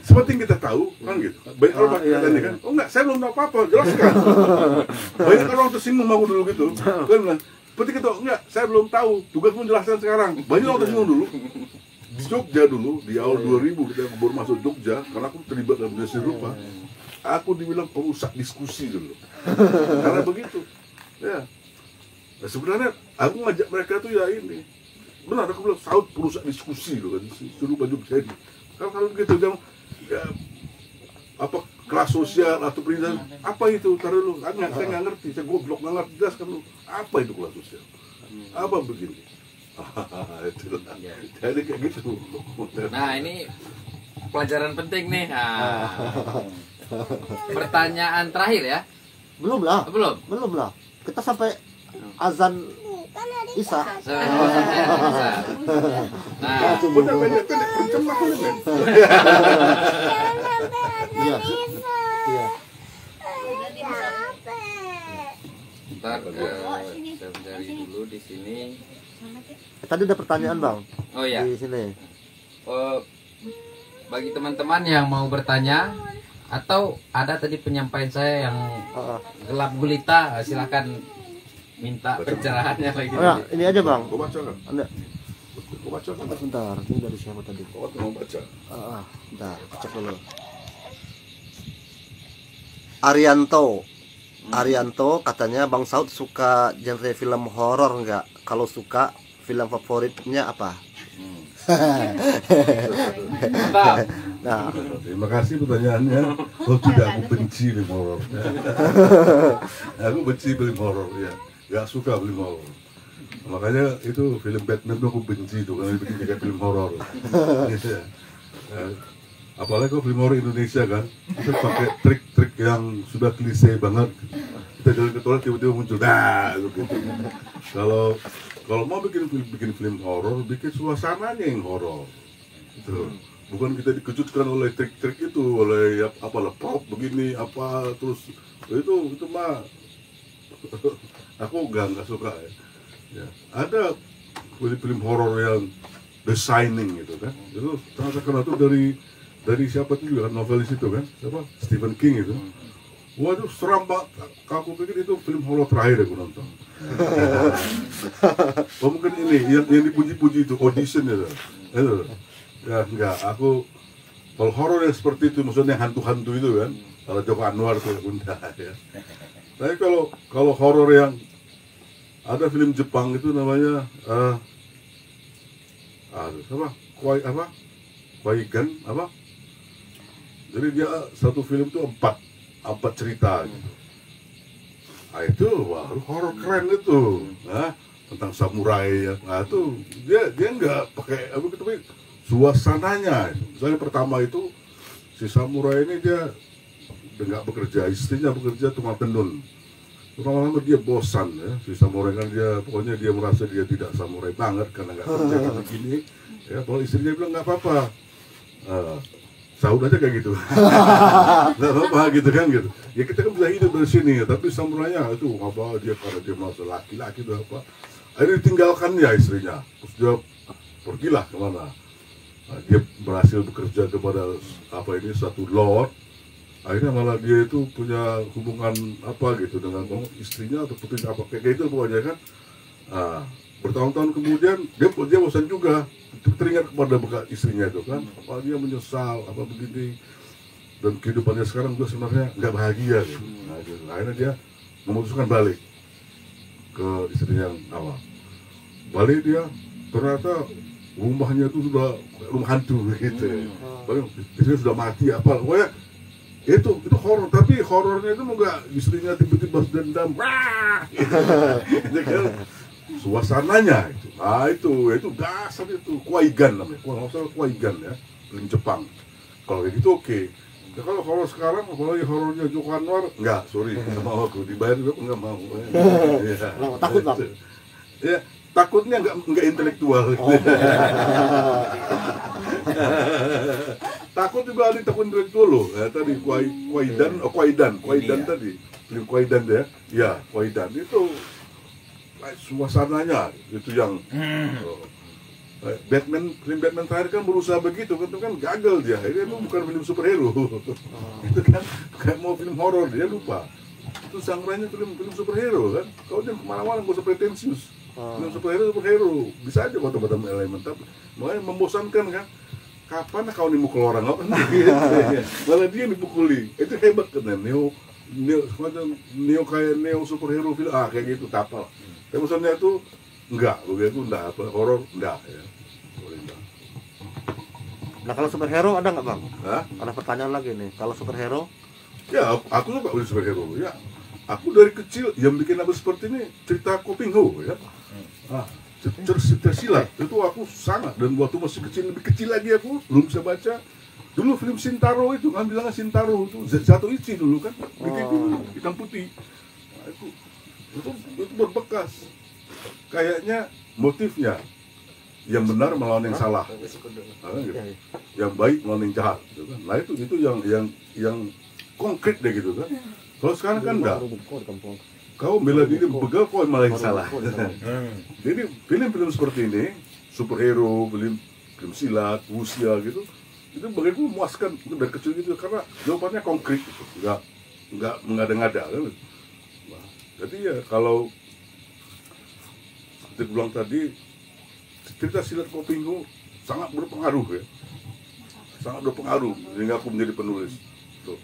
seperti yang kita tahu kan gitu. Banyak orang katanya kan, oh enggak, saya belum tahu apa-apa, jelaskan. Banyak orang tersinggung aku dulu gitu. Kan seperti kita enggak, saya belum tahu, tugasmu jelaskan sekarang. Banyak orang tersinggung dulu. Di Jogja dulu, di awal 2000 kita baru masuk Jogja, karena aku terlibat dalam budaya rupa. Aku dibilang perusak diskusi dulu. Karena begitu. Ya. Nah, sebenarnya aku ngajak mereka tuh ya ini. Benar, aku bilang saud perusak diskusi loh kan. Suruh baju jadi. Kalau begitu jam ya, apa kelas sosial atau pendidikan apa itu taruh dulu. Saya nggak ngerti, saya goblok nggak ngerti, jelaskan dulu apa itu kelas sosial. Apa begini? Itulah. Jadi kayak gitu. Nah ini pelajaran penting nih. Pertanyaan terakhir ya. Belum lah. Belum lah. Kita sampai azan Isya. Nah, Udah banyak kan pencemah kan. Iya. Iya. ntar saya cari dulu di sini. Tadi ada pertanyaan bang. Oh ya. Di sini. Bagi teman-teman yang mau bertanya atau ada tadi penyampaian saya yang gelap gulita, silakan minta pencerahannya lagi. Oh, ya, ini aja bang. Kau baca kan? Anda. Kau baca kan? Bentar, ini dari siapa tadi? Kau mau baca? Bentar, cek dulu. Arianto katanya Bang Saud suka genre film horor nggak? Kalau suka, film favoritnya apa? Nah, terima kasih pertanyaannya. Oh tidak, aku benci film horor. Aku benci film horor ya, nggak suka film horor. Makanya itu film Batman tuh aku benci tuh karena bikin kayak film horor. Apalagi kalau film horor Indonesia kan, kita pakai trik-trik yang sudah klise banget. Kita jalan ke toilet tiba-tiba muncul, gitu. Kalau mau bikin film horor, bikin suasananya yang horor. Gitu. Bukan kita dikejutkan oleh trik-trik itu, oleh apalah prop begini apa terus itu mah aku nggak suka ya. Ya. Ada film horor yang The Shining gitu kan, itu sangat terkenal tuh dari siapa tuh juga novelis itu kan, siapa Stephen King itu. Waduh seram banget, aku pikir itu film horor terakhir aku nonton. Oh mungkin ini yang dipuji-puji itu Audition itu. Ya enggak, aku kalau horor yang seperti itu maksudnya hantu-hantu itu kan, kalau Joko Anwar tuh bunda ya. Tapi kalau horor yang ada film Jepang itu namanya Kwaigan apa? Jadi dia satu film itu empat cerita gitu. Nah itu wah horor keren itu. Nah, tentang samurai ya. Nah itu dia nggak pakai apa gitu, tapi suasananya. Misalnya pertama itu si samurai ini dia nggak bekerja, istrinya bekerja tukang tenun. Lama-lama dia bosan ya, si samurai kan pokoknya dia merasa dia tidak samurai banget karena nggak kerja begini. Ya, kalau istrinya bilang nggak apa-apa, Saud aja kayak gitu, nggak apa-apa gitu kan gitu. Ya kita kan bisa hidup dari sini, ya, tapi samurainya itu apa dia karena dia merasa laki-laki itu apa. Akhirnya ditinggalkan ya istrinya, terus dia pergilah kemana. Nah, dia berhasil bekerja kepada satu lord. Akhirnya malah dia itu punya hubungan apa gitu dengan istrinya atau putrinya apa kayak gitu pokoknya kan. Nah, bertahun-tahun kemudian dia bosan juga, teringat kepada bekas istrinya itu kan, apa dia menyesal apa begini dan kehidupannya sekarang juga sebenarnya nggak bahagia gitu. Nah, gitu. Akhirnya dia memutuskan balik ke istrinya yang awal. Balik dia ternyata rumahnya itu sudah rumah hantu gitu. Istrinya sudah mati apa pokoknya. Itu horor, tapi horornya itu enggak istrinya tiba-tiba dendam, gitu kan. Suasananya itu, itu dasar itu Kwaigan namanya, kalau nggak salah Kwaigan ya, film Jepang. Kalau kayak gitu oke. Ya, kalau horor sekarang, apalagi horornya Joko Anwar, enggak, sorry, nggak mau aku dibayar juga nggak mau. Takut bang. Ya, takutnya nggak intelektual. Takut juga ada takut intelektual loh. Tadi Kwaidan tadi, film Kwaidan dia, ya Kwaidan itu suasananya itu yang film Batman terakhir kan berusaha begitu, kan gagal dia. Itu bukan film superhero, itu kan kayak mau film horor, dia lupa. Itu sangkanya film superhero kan. Kau jangan kemana-mana, gak usah pretensius. Film superhero bisa aja kota-kota elemen, tapi makanya membosankan kan. Kapan kau nih mukul orang apa? Malah dia dipukuli. Itu hebat kan, neo kayak neo superhero film kayak gitu tapal. Tapi maksudnya itu enggak, begitu enggak apa horor enggak ya. Boleh enggak. Nah kalau superhero ada nggak bang? Hah? Ada pertanyaan lagi nih. Kalau superhero? Ya aku suka beli superhero ya. Aku dari kecil yang bikin aku seperti ini cerita Kopingho ya. Tersilat itu aku sangat, dan waktu masih kecil, lebih kecil lagi aku belum bisa baca. Dulu film Shintaro itu kan bilangnya Shintaro itu Zatoichi dulu kan, hitam putih. Nah, itu berbekas. Kayaknya motifnya yang benar melawan yang salah, gitu. Yang baik melawan yang jahat, gitu kan. Nah itu yang konkret deh gitu kan. Kalau sekarang kan enggak. Kau bela diri begal, kau malah yang salah. Jadi film-film seperti ini, superhero, film silat, wuxia gitu, itu bagiku memuaskan dari kecil gitu karena jawabannya konkret, gitu. Nggak mengada-ngada. Kan? Nah, jadi ya kalau seperti bilang tadi, cerita silat Kopingho sangat berpengaruh ya, sangat berpengaruh sehingga aku menjadi penulis. Tuh.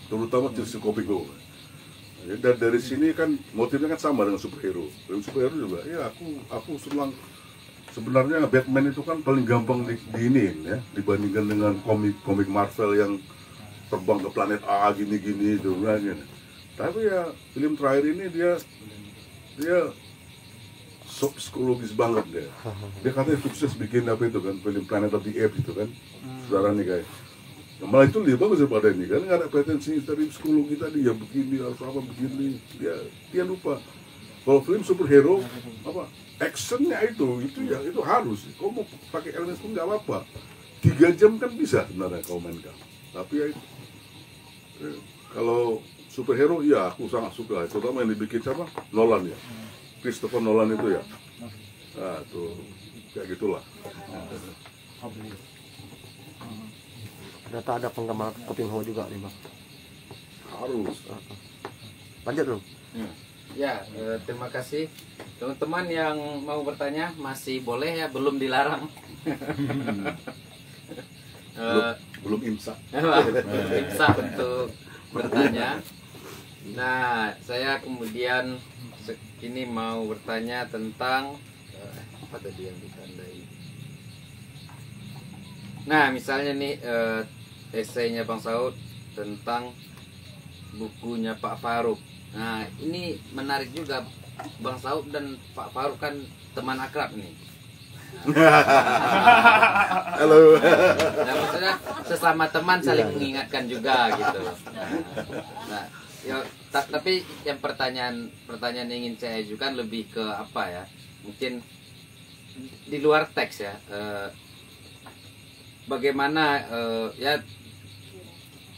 Terutama cerita Kopingho. Dan dari sini kan motifnya kan sama dengan superhero. Film superhero juga. Ya aku sebenarnya Batman itu kan paling gampang diinin ya dibandingkan dengan komik Marvel yang terbang ke planet A gini-gini itu kan. Tapi ya film terakhir ini dia psikologis banget dia. Dia katanya sukses bikin apa itu kan film Planet of the Apes itu kan. Saudara nih guys. Nah, malah itu lebih bagus daripada ini kan, nggak ada pretensi dari psikologi tadi ya begini harus apa begini, dia lupa. Kalau film superhero apa actionnya itu harus. Kau mau pakai elemen pun nggak apa-apa. 3 jam kan bisa sebenarnya kau mainkan. Tapi ya itu kalau superhero ya aku sangat suka, terutama yang dibikin sama Nolan ya, Christopher Nolan itu ya. Nah tuh kayak gitulah. Ternyata ada penggemar Kopingho juga nih bang. Harus. Lanjut dong. Ya, terima kasih teman-teman yang mau bertanya masih boleh ya, belum dilarang. belum imsak. Belum imsak untuk bertanya. Nah, saya kemudian ini mau bertanya tentang apa tadi yang ditandai. Nah, misalnya nih esainya Bang Saud tentang bukunya Pak Faruk. Nah, ini menarik juga. Bang Saud dan Pak Faruk kan teman akrab nih. Halo. Nah, maksudnya sesama teman saling mengingatkan juga gitu. Nah, ya, tapi yang pertanyaan yang ingin saya ajukan lebih ke apa ya? Mungkin di luar teks ya. Bagaimana ya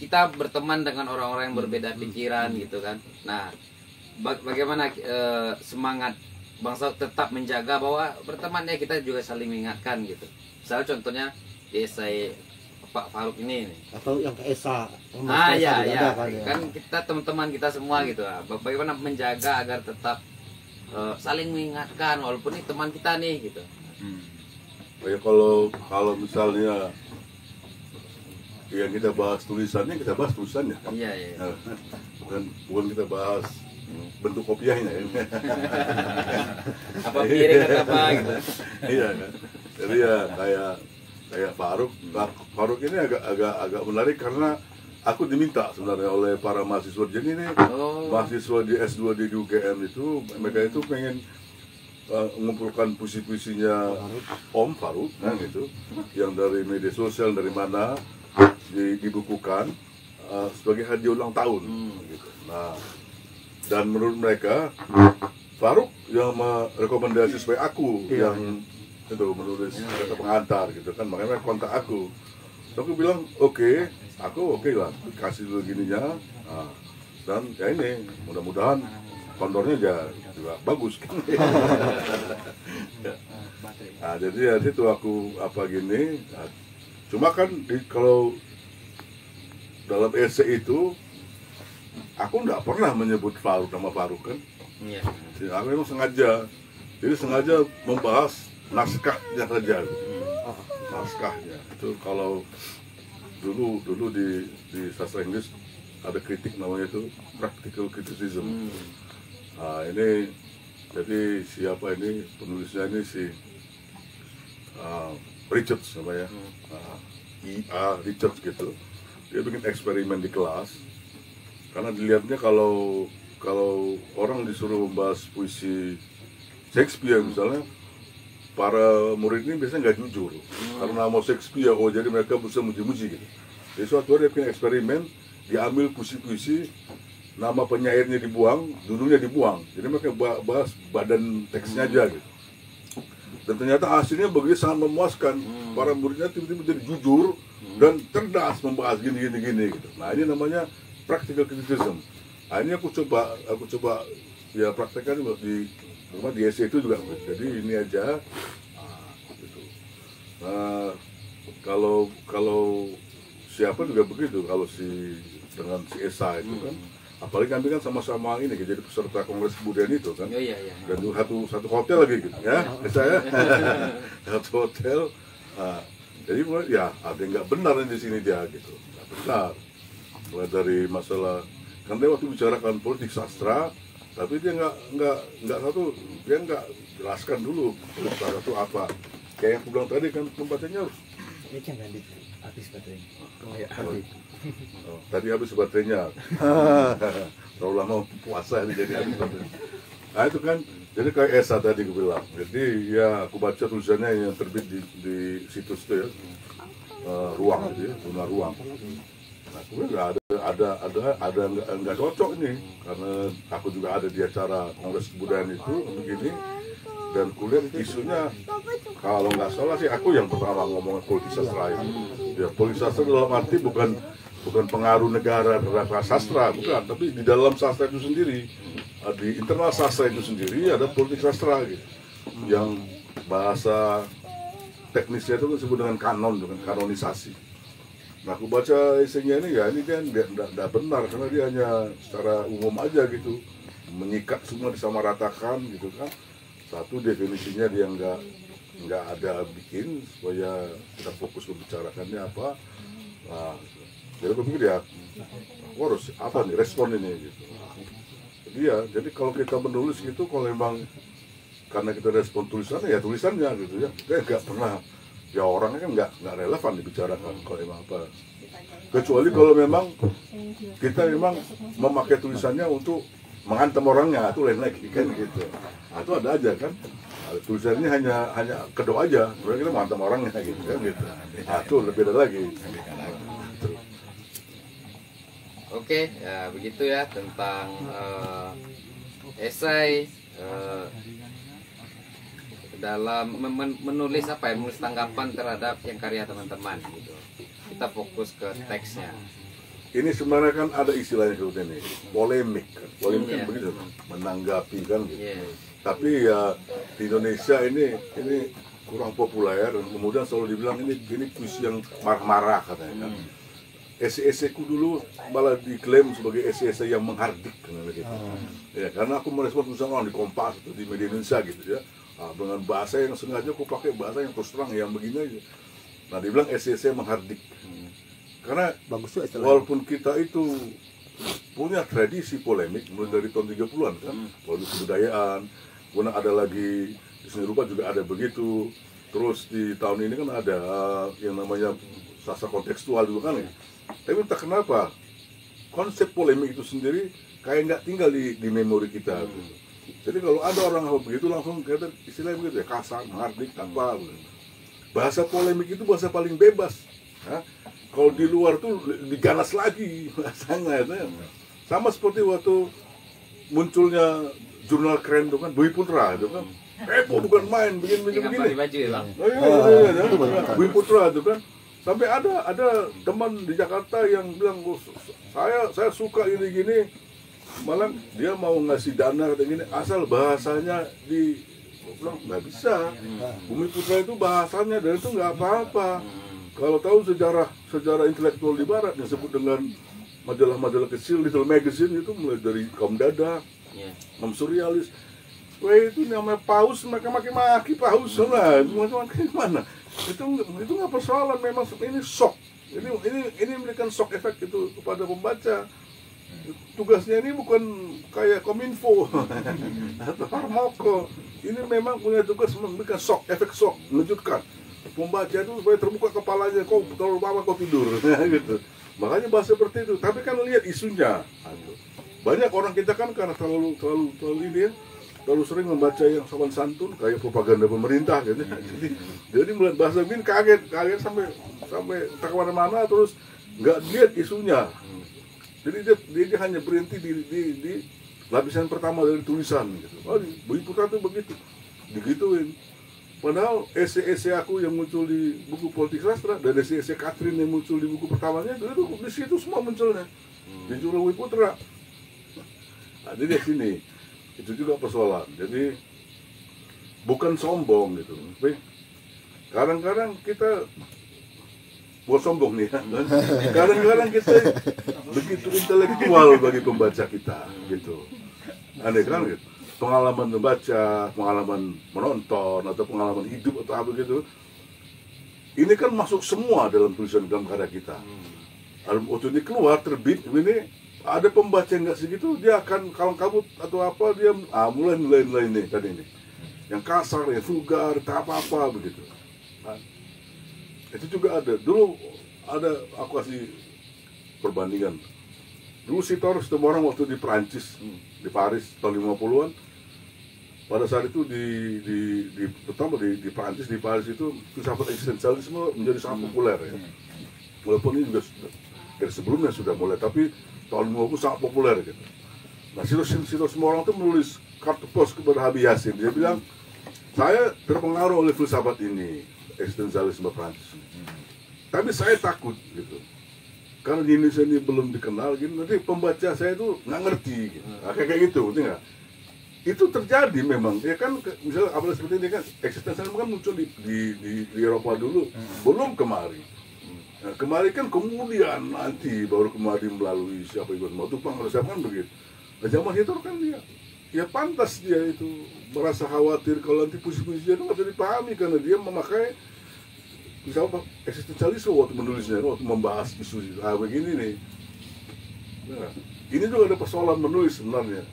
kita berteman dengan orang-orang yang berbeda pikiran gitu kan. Nah, bagaimana semangat Bang Saud tetap menjaga bahwa berteman ya kita juga saling mengingatkan gitu. Misalnya contohnya di esai Pak Faruk ini nih. Atau yang ke Esa. Ya. Kan kita teman-teman kita semua gitu. Bagaimana menjaga agar tetap saling mengingatkan walaupun ini teman kita nih gitu. Ya kalau misalnya yang kita bahas tulisannya, kita bahas tulisannya. Iya. Bukan kita bahas bentuk kopiahnya ya. Apa piring atau apa gitu. Iya kan. Jadi ya kayak Faruk ini agak menarik karena aku diminta sebenarnya oleh para mahasiswa. Jadi ini mahasiswa di S2 di UGM itu mereka itu pengen mengumpulkan puisi-puisinya Om Faruk kan gitu, yang dari media sosial dari mana dibukukan sebagai hadiah ulang tahun gitu. Nah, dan menurut mereka Faruk yang merekomendasi supaya aku Iya. yang itu menulis kata pengantar gitu kan, makanya kontak aku. So, aku bilang oke, aku oke lah, kasih dulu gininya. Nah, dan ya ini mudah-mudahan kondornya juga bagus kan. Nah, jadi ya itu aku apa gini. Nah, cuma kan kalau dalam esai itu aku nggak pernah menyebut Faruk, nama Faruk kan. Iya. Ya, aku memang sengaja, jadi sengaja membahas naskahnya saja. Naskahnya itu kalau dulu di sastra Inggris ada kritik namanya itu practical criticism. Nah, ini jadi siapa ini penulisnya ini si Richards namanya, E.A. Richards gitu. Dia bikin eksperimen di kelas karena dilihatnya kalau orang disuruh membahas puisi Shakespeare misalnya, para murid ini biasanya nggak jujur karena mau Shakespeare, oh jadi mereka bisa muji-muji gitu. Jadi suatu hari dia bikin eksperimen, diambil puisi-puisi, nama penyairnya dibuang, judulnya dibuang, jadi mereka bahas badan teksnya aja gitu. Dan ternyata hasilnya begitu sangat memuaskan, para muridnya tiba-tiba jadi jujur dan cerdas membahas gini gitu. Nah ini namanya practical criticism. Nah ini aku coba ya praktekkan di essay itu juga. Jadi ini aja. Gitu. Nah, kalau siapa juga begitu, kalau dengan si Esa itu kan, apalagi kami kan sama-sama ini jadi peserta Kongres Kebudayaan itu kan. Iya. Dan juga satu hotel lagi gitu ya, saya satu hotel. Nah, jadi ya ada yang nggak benar di sini dia gitu, nggak benar. Mulai dari masalah kan dia waktu bicarakan politik sastra, tapi dia nggak jelaskan dulu politik sastra itu apa. Kayak yang aku bilang tadi kan pembacanya harus. Ini jangan habis baterainya. Oh ya, Oh, tadi habis baterainya. Terlalu lama puasa ini jadi habis baterainya. Nah itu kan, jadi kayak Esa tadi aku bilang. Jadi ya aku baca tulisannya yang terbit di situs itu ya, ruang gitu ya, Zona Ruang. Nah, kemudian ada nggak cocok ini, karena aku juga ada di acara Kongres Kebudayaan itu begini, dan kuliah isunya kalau nggak salah sih aku yang pertama ngomong politik sastra itu. Ya politik sastra dalam arti bukan pengaruh negara terhadap sastra, bukan, tapi di dalam sastra itu sendiri, di internal sastra itu sendiri ada politik sastra gitu, yang bahasa teknisnya itu disebut dengan kanon, dengan kanonisasi. Nah aku baca esainya ini ya, ini kan tidak benar karena dia hanya secara umum aja gitu, menyikat semua disamaratakan gitu kan. Satu definisinya dia nggak ada bikin supaya kita fokus membicarakannya apa. Nah, jadi aku pikir ya, aku harus apa nih respon ini gitu. Jadi kalau kita menulis gitu, kalau memang karena kita respon tulisannya ya tulisannya gitu ya, kita nggak pernah. Ya orangnya kan nggak relevan dibicarakan kalau emang apa, kecuali kalau memang kita memang memakai tulisannya untuk menghantam orangnya, itu lain lagi kan gitu. Nah, itu ada aja kan, nah, tulisannya hanya kedok aja, sebenarnya kita menghantam orangnya gitu kan gitu. Nah itu lebih beda lagi. Oke, ya begitu ya tentang esai dalam menulis apa ya, menulis tanggapan terhadap yang karya teman-teman gitu. Kita fokus ke teksnya. Ini sebenarnya kan ada istilahnya seperti ini, polemik kan, polemik kan Iya. begitu, menanggapi kan gitu. Iya. Tapi ya di Indonesia ini kurang populer dan kemudian selalu dibilang ini puisi yang marah-marah katanya kan. Esai-esaiku dulu malah diklaim sebagai esai-esai yang menghardik kan gitu. Ya karena aku merespon tulisan orang di Kompas atau di media Indonesia gitu ya. Nah, dengan bahasa yang sengaja aku pakai bahasa yang terus terang yang begini aja. Nah dibilang esai-esai menghardik. Karena bagus juga istilahnya. walaupun kita itu punya tradisi polemik mulai dari tahun 30-an kan, polemik kebudayaan, kemudian ada lagi di seni rupa juga ada begitu. Terus di tahun ini kan ada yang namanya sastra kontekstual juga kan ya. Tapi entah kenapa konsep polemik itu sendiri kayak nggak tinggal di memori kita. Gitu. Jadi kalau ada orang apa begitu langsung kita istilahnya begitu ya, kasar, menghardik, apa. Bahasa polemik itu bahasa paling bebas. Ya. Kalau di luar tuh diganas lagi bahasanya. Ya. Sama seperti waktu munculnya jurnal keren tuh kan, Bumi Putra itu kan. Bukan main, begini. Beli baju ya bang. Oh, iya. Bumi Putra itu kan. Sampai ada teman di Jakarta yang bilang, "Oh, saya suka ini gini." Malah dia mau ngasih dana kayak gini, asal bahasanya di bilang nggak bisa. Bumi Putra itu bahasanya dan itu nggak apa-apa. Kalau tahu sejarah intelektual di Barat yang disebut dengan majalah-majalah kecil, Little Magazine itu mulai dari kaum dada, kaum surrealis. Wah itu namanya paus, mereka maki-maki paus lah, gimana? Itu nggak persoalan, memang ini shock. Ini memberikan shock efek itu kepada pembaca. Tugasnya ini bukan kayak Kominfo atau Harmoko. Ini memang punya tugas memberikan shock, efek shock, mengejutkan. Pembaca itu supaya terbuka kepalanya, kau terlalu lama kau tidur, gitu. Makanya bahasa seperti itu. Tapi kan lihat isunya. Banyak orang kita kan karena terlalu ini ya, terlalu sering membaca yang sopan santun kayak propaganda pemerintah gitu. Jadi melihat bahasa begini kaget sampai tak kemana-mana, terus nggak lihat isunya. Jadi dia hanya berhenti di lapisan pertama dari tulisan gitu. Oh, Bumi Putra itu begitu, digituin. Padahal esai-esai aku yang muncul di buku Politik Sastra dan esai-esai Katrin yang muncul di buku pertamanya itu di situ semua munculnya di jurnal Bumi Putra. Nah, jadi di sini itu juga persoalan. Jadi bukan sombong gitu. Tapi kadang-kadang kita bukan sombong nih ya. Kadang-kadang kita begitu intelektual bagi pembaca kita gitu. Aneh kan gitu. Pengalaman membaca, pengalaman menonton atau pengalaman hidup atau apa gitu. Ini kan masuk semua dalam tulisan dalam karya kita. Waktu ini keluar terbit ini ada pembaca yang nggak segitu, dia akan kalang kabut atau apa, dia mulai nilai ini tadi ini yang kasar, yang vulgar, tak apa begitu. Nah, itu juga ada. Dulu ada, aku kasih perbandingan. Dulu Sitor ketemu orang waktu di Perancis, di Paris tahun 50-an. Pada saat itu terutama di Perancis, di Paris itu filsafat eksistensialisme menjadi sangat populer ya. Walaupun ini juga dari sebelumnya sudah mulai, tapi tahun 50 sangat populer gitu. Nah, Sitor semua orang itu menulis kartu pos kepada Habib Yassin. Dia bilang, saya terpengaruh oleh filsafat ini, eksistensialisme Perancis. Tapi saya takut gitu. Karena di Indonesia ini belum dikenal gitu, nanti pembaca saya itu nggak ngerti gitu. Nah, kayak gitu, ngerti nggak? Itu terjadi memang, ya kan, misalnya apalagi seperti ini kan, eksistensialisme kan muncul di Eropa dulu, belum kemari. Nah, kemari kan kemudian nanti baru kemari melalui siapa itu mau Tupang atau siapa kan begitu. Nah, zaman itu kan dia, ya pantas dia itu merasa khawatir kalau nanti puisi-puisi dia itu nggak bisa dipahami karena dia memakai misalnya eksistensialisme waktu menulisnya, waktu membahas isu begini nih. Nah, ini juga ada persoalan menulis sebenarnya.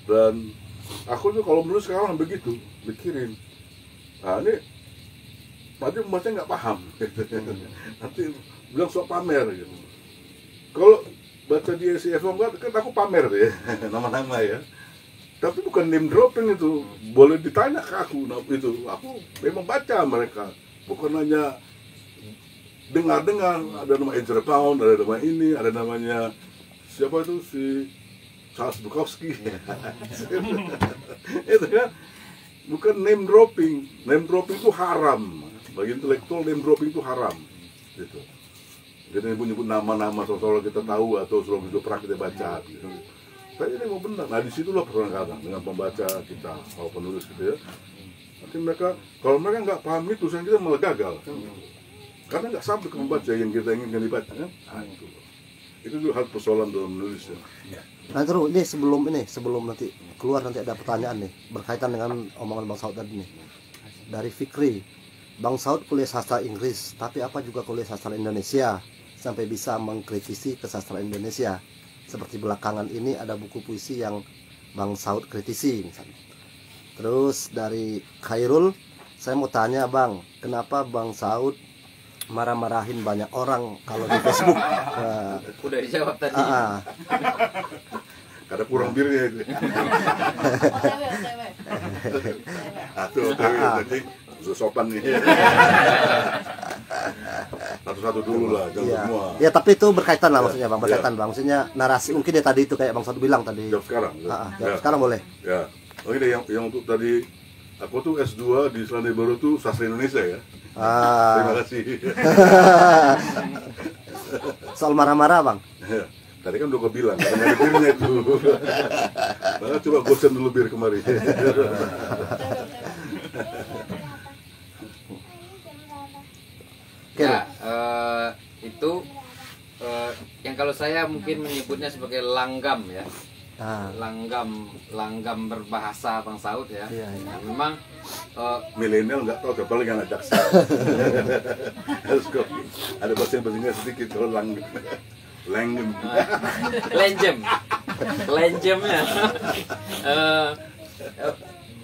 Dan aku tuh kalau menulis sekarang begitu, mikirin. Nah ini nanti membaca nggak paham, nanti bilang sok pamer gitu. Kalau baca di SCF kan aku pamer ya, nama-nama ya. Tapi bukan name dropping itu, boleh ditanya ke aku. Nah, itu aku memang baca mereka, bukan hanya dengar-dengar. Ada nama Ezra Pound, ada nama ini, ada namanya siapa itu si Charles Bukowski. Itu kan bukan name dropping. Name dropping itu haram. Bagi intelektual name dropping itu haram. Gitu. Jadi nyebut nama-nama sosok kita tahu atau sosok itu pernah kita baca. Gitu. Tapi ini mau benar. Nah disitulah persoalan kadang dengan pembaca kita, kalau penulis gitu ya. Nanti mereka, kalau mereka nggak paham itu, tulisan kita malah gagal. Kan? Karena nggak sampai ke pembaca yang kita inginkan dibaca. Kan? Nah, itu juga hal persoalan dalam menulis ya. Nah terus ini sebelum nanti keluar nanti ada pertanyaan nih berkaitan dengan omongan Bang Saud tadi nih dari Fikri. Bang Saud kuliah sastra Inggris, tapi apa juga kuliah sastra Indonesia sampai bisa mengkritisi kesastra Indonesia. Seperti belakangan ini ada buku puisi yang Bang Saud kritisi misalnya. Terus dari Khairul, saya mau tanya Bang, kenapa Bang Saud marah-marahin banyak orang kalau di Facebook? Udah dijawab tadi. Karena kurang birnya itu. Tuh, tadi sopan nih. Satu-satu dulu lah, jangan semua. Ya tapi itu berkaitan lah maksudnya Bang, berkaitan Bang. Maksudnya narasi mungkin ya tadi itu kayak Bang Saud bilang tadi. Jawab sekarang. Sekarang boleh. Ya. Oh ini yang untuk tadi aku tuh S2 di Selandia Baru tuh sastra Indonesia ya. Terima kasih. Soal marah-marah bang. Tadi kan udah gue bilang, karena ada birnya itu. Nah, coba gosen dulu bir kemari. Ya, itu yang kalau saya mungkin menyebutnya sebagai langgam ya. Langgam berbahasa Bang Saud ya. Iya, iya. Nah, memang Milenial nggak tahu, paling anak jaksa. Ada bahasa Inggrisnya sedikit, kalau langgam. Lenjemnya.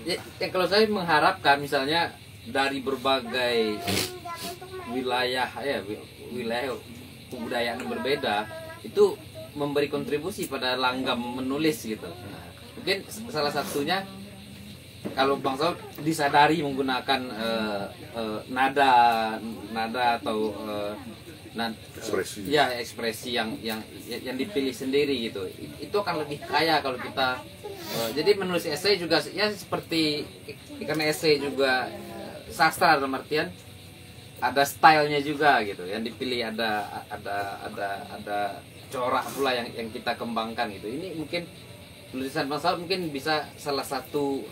Ya kalau saya mengharapkan misalnya dari berbagai wilayah kebudayaan yang berbeda itu memberi kontribusi pada langgam menulis gitu. Mungkin salah satunya kalau Bang Saud disadari menggunakan nada atau Ekspresi. Ya, ekspresi yang dipilih sendiri gitu. Itu akan lebih kaya kalau kita jadi menulis esai juga ya seperti karena esai juga sastra dalam artian ada stylenya juga gitu. Yang dipilih ada corak pula yang kita kembangkan gitu. Ini mungkin tulisan Bang Saud mungkin bisa salah satu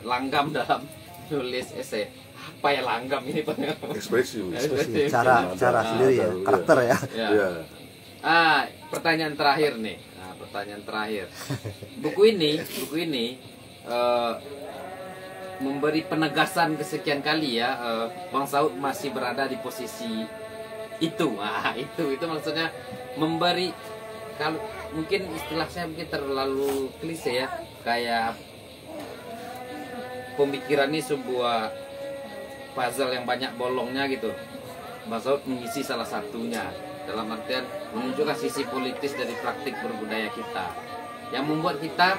langgam dalam nulis esai. Apa ya langgam ini Pak? Ekspresi. Cara sendiri ya, karakter ya. Ya. Pertanyaan terakhir nih. Buku ini memberi penegasan kesekian kali ya. Bang Saud masih berada di posisi itu. Itu maksudnya memberi, kalau mungkin istilah saya mungkin terlalu klise ya, kayak pemikiran ini sebuah puzzle yang banyak bolongnya gitu. Bang Saud mengisi salah satunya dalam artian menunjukkan sisi politis dari praktik berbudaya kita yang membuat kita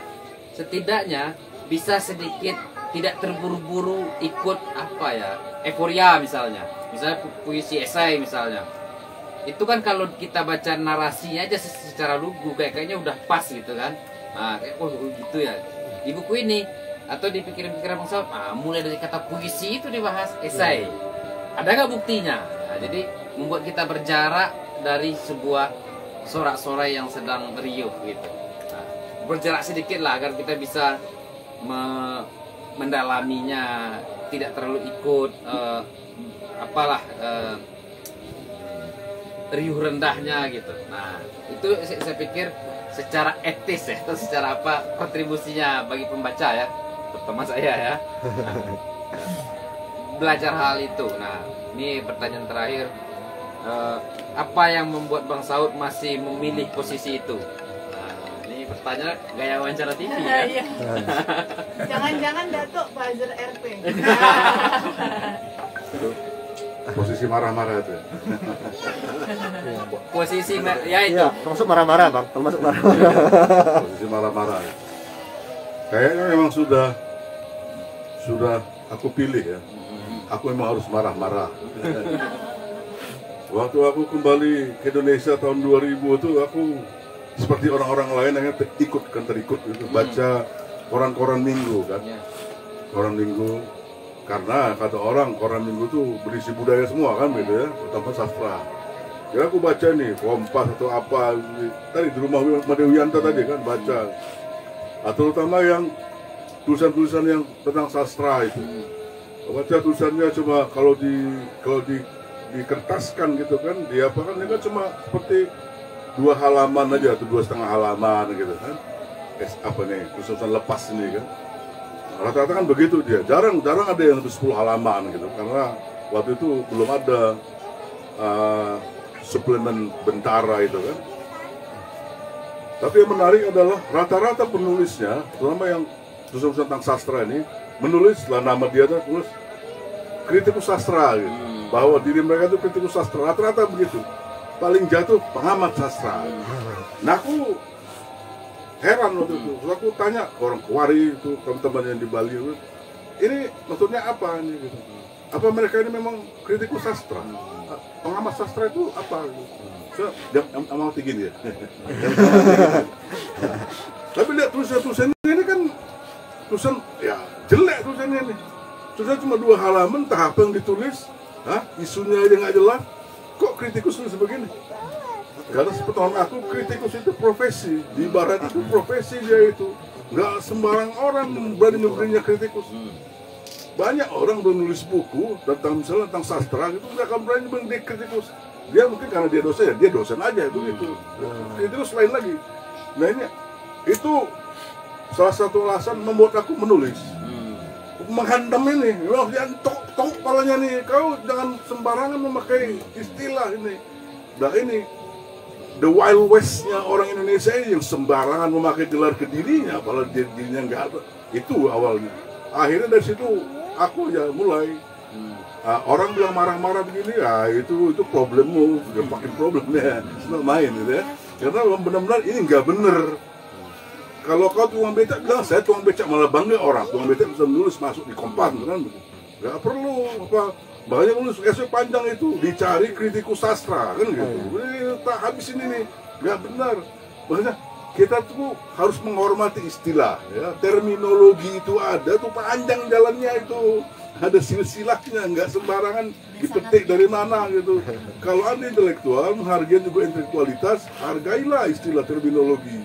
setidaknya bisa sedikit tidak terburu-buru ikut euforia misalnya puisi esai misalnya. Itu kan kalau kita baca narasinya aja secara lugu kayaknya udah pas gitu kan. Gitu ya. Di buku ini atau di pikiran-pikiran Bang Saud, mulai dari kata puisi itu dibahas esai. Ada nggak buktinya? Jadi membuat kita berjarak dari sebuah sorak-sorai yang sedang riuh gitu. Berjarak sedikit lah agar kita bisa mendalaminya, tidak terlalu ikut riuh rendahnya gitu. Nah, itu saya pikir secara etis ya, atau secara kontribusinya bagi pembaca ya, terutama saya ya. Belajar hal itu. Nah, ini pertanyaan terakhir. Apa yang membuat Bang Saud masih memilih posisi itu? Nah, ini pertanyaan gaya wawancara TV ya. Jangan-jangan Datuk buzzer RP. Posisi marah-marah itu. Posisi ya itu. Iya, termasuk marah-marah bang, termasuk marah-marah. Posisi marah-marah. Kayaknya memang sudah aku pilih ya. Aku memang harus marah-marah. Waktu aku kembali ke Indonesia tahun 2000 itu aku seperti orang-orang lain yang terikut gitu, baca koran-koran minggu kan. Koran minggu, karena kata orang koran minggu itu berisi budaya semua kan gitu ya, terutama sastra. Ya aku baca nih Kompas atau apa tadi di rumah Made Wiyanto tadi kan baca. Terutama yang tulisan-tulisan yang tentang sastra itu. Baca tulisannya cuma kalau dikertaskan gitu kan, dia apa kan, dia kan cuma seperti 2 halaman aja atau 2,5 halaman gitu kan. Tulisan lepas ini kan. Rata-rata kan begitu dia. Jarang ada yang lebih 10 halaman gitu, karena waktu itu belum ada suplemen Bentara itu kan. Tapi yang menarik adalah rata-rata penulisnya, terutama yang tulisan tentang sastra ini, menulis lah nama dia tulis kritikus sastra gitu. Bahwa diri mereka itu kritikus sastra, rata-rata begitu. Paling jatuh pengamat sastra. Nah aku heran waktu itu, aku tanya ke orang Kuari itu, teman-teman yang di Bali itu, ini maksudnya apa ini gitu. Apa mereka ini memang kritikus sastra? Pengamat sastra itu apa? Dia amal tinggi dia. Tapi lihat tulisan-tulisan ini kan tulisan ya jelek tulisannya nih. Tulisan cuma 2 halaman, entah apa yang ditulis, isunya aja nggak jelas. Kok kritikus tulis begini? Karena sepengetahuan aku, kritikus itu profesi. Di barat itu profesi dia itu. Nggak sembarang orang berani nyebutnya kritikus. Banyak orang menulis buku tentang misalnya tentang sastra itu nggak akan berani nyebut dia kritikus. Dia mungkin karena dia dosen ya, dia dosen aja itu gitu. Kritikus lain lagi. Nah ini itu salah satu alasan membuat aku menulis. Menghantam ini, jangan tok kepalanya nih. Kau jangan sembarangan memakai istilah ini. Nah ini the wild westnya orang Indonesia ini yang sembarangan memakai gelar ke dirinya, apalagi dirinya nggak ada. Itu awalnya. Akhirnya dari situ aku ya mulai orang bilang marah-marah begini, ya itu problemmu, udah pakai problemnya, senang main gitu ya. Karena benar-benar ini nggak bener. Kalau kau tukang becak bilang saya tukang becak, malah bangga orang tukang becak bisa menulis masuk di Kompas kan, nggak perlu apa. Makanya menulis esai panjang itu dicari kritikus sastra kan gitu. Ini tak habis ini nih, nggak benar. Maksudnya kita tuh harus menghormati istilah, ya. Terminologi itu ada tuh panjang jalannya itu, ada silsilahnya, nggak sembarangan dipetik dari mana gitu. Kalau Anda intelektual, menghargai juga intelektualitas, hargailah istilah terminologi.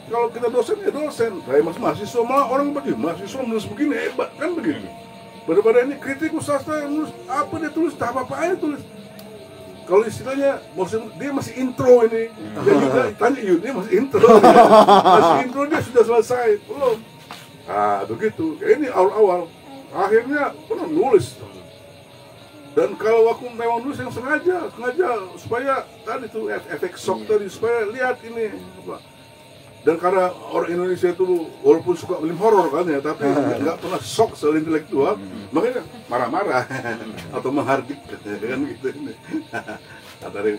Kalau kita dosen ya dosen, saya mahasiswa malah orang begini, mahasiswa menulis begini hebat kan begitu. Daripada ini kritikus sastra yang nulis apa dia tulis, tak apa aja tulis. Kalau istilahnya dia masih intro ini, dia juga tanya dia masih intro, masih intro dia sudah selesai belum? Begitu. Ini awal-awal, akhirnya pernah nulis. Dan kalau aku memang nulis yang sengaja supaya tadi tuh efek shock tadi, supaya lihat ini apa. Dan karena orang Indonesia itu walaupun suka film horor kan ya, tapi nggak pernah shock soal intelektual, makanya marah-marah atau menghardik kan gitu.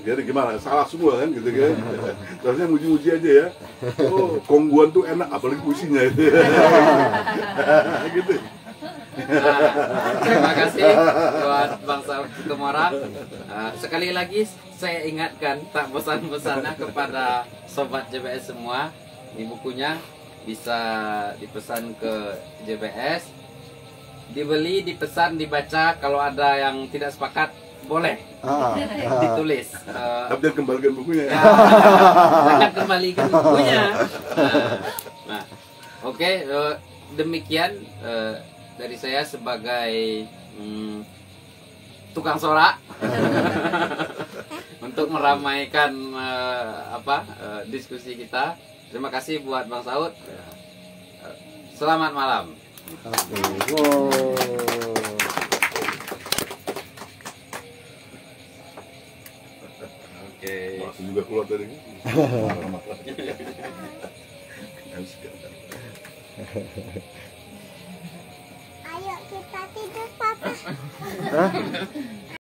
Jadi gimana? Salah semua kan gitu kan. Terusnya muji-muji aja ya. Oh, Kongguan tuh enak, apalagi puisinya itu. Gitu. Terima kasih buat Bang Saud Situmorang. Sekali lagi saya ingatkan tak bosan-bosannya kepada sobat JBS semua. Ini bukunya bisa dipesan ke JBS, dibeli, dipesan, dibaca. Kalau ada yang tidak sepakat boleh ditulis. Tapi jangan kembalikan bukunya. Ya, jangan kembalikan bukunya. Nah, oke, demikian dari saya sebagai tukang sorak untuk meramaikan diskusi kita. Terima kasih buat Bang Saud. Selamat malam. Oke. Masih juga keluar dari ini. Ayo kita tidur, Papa.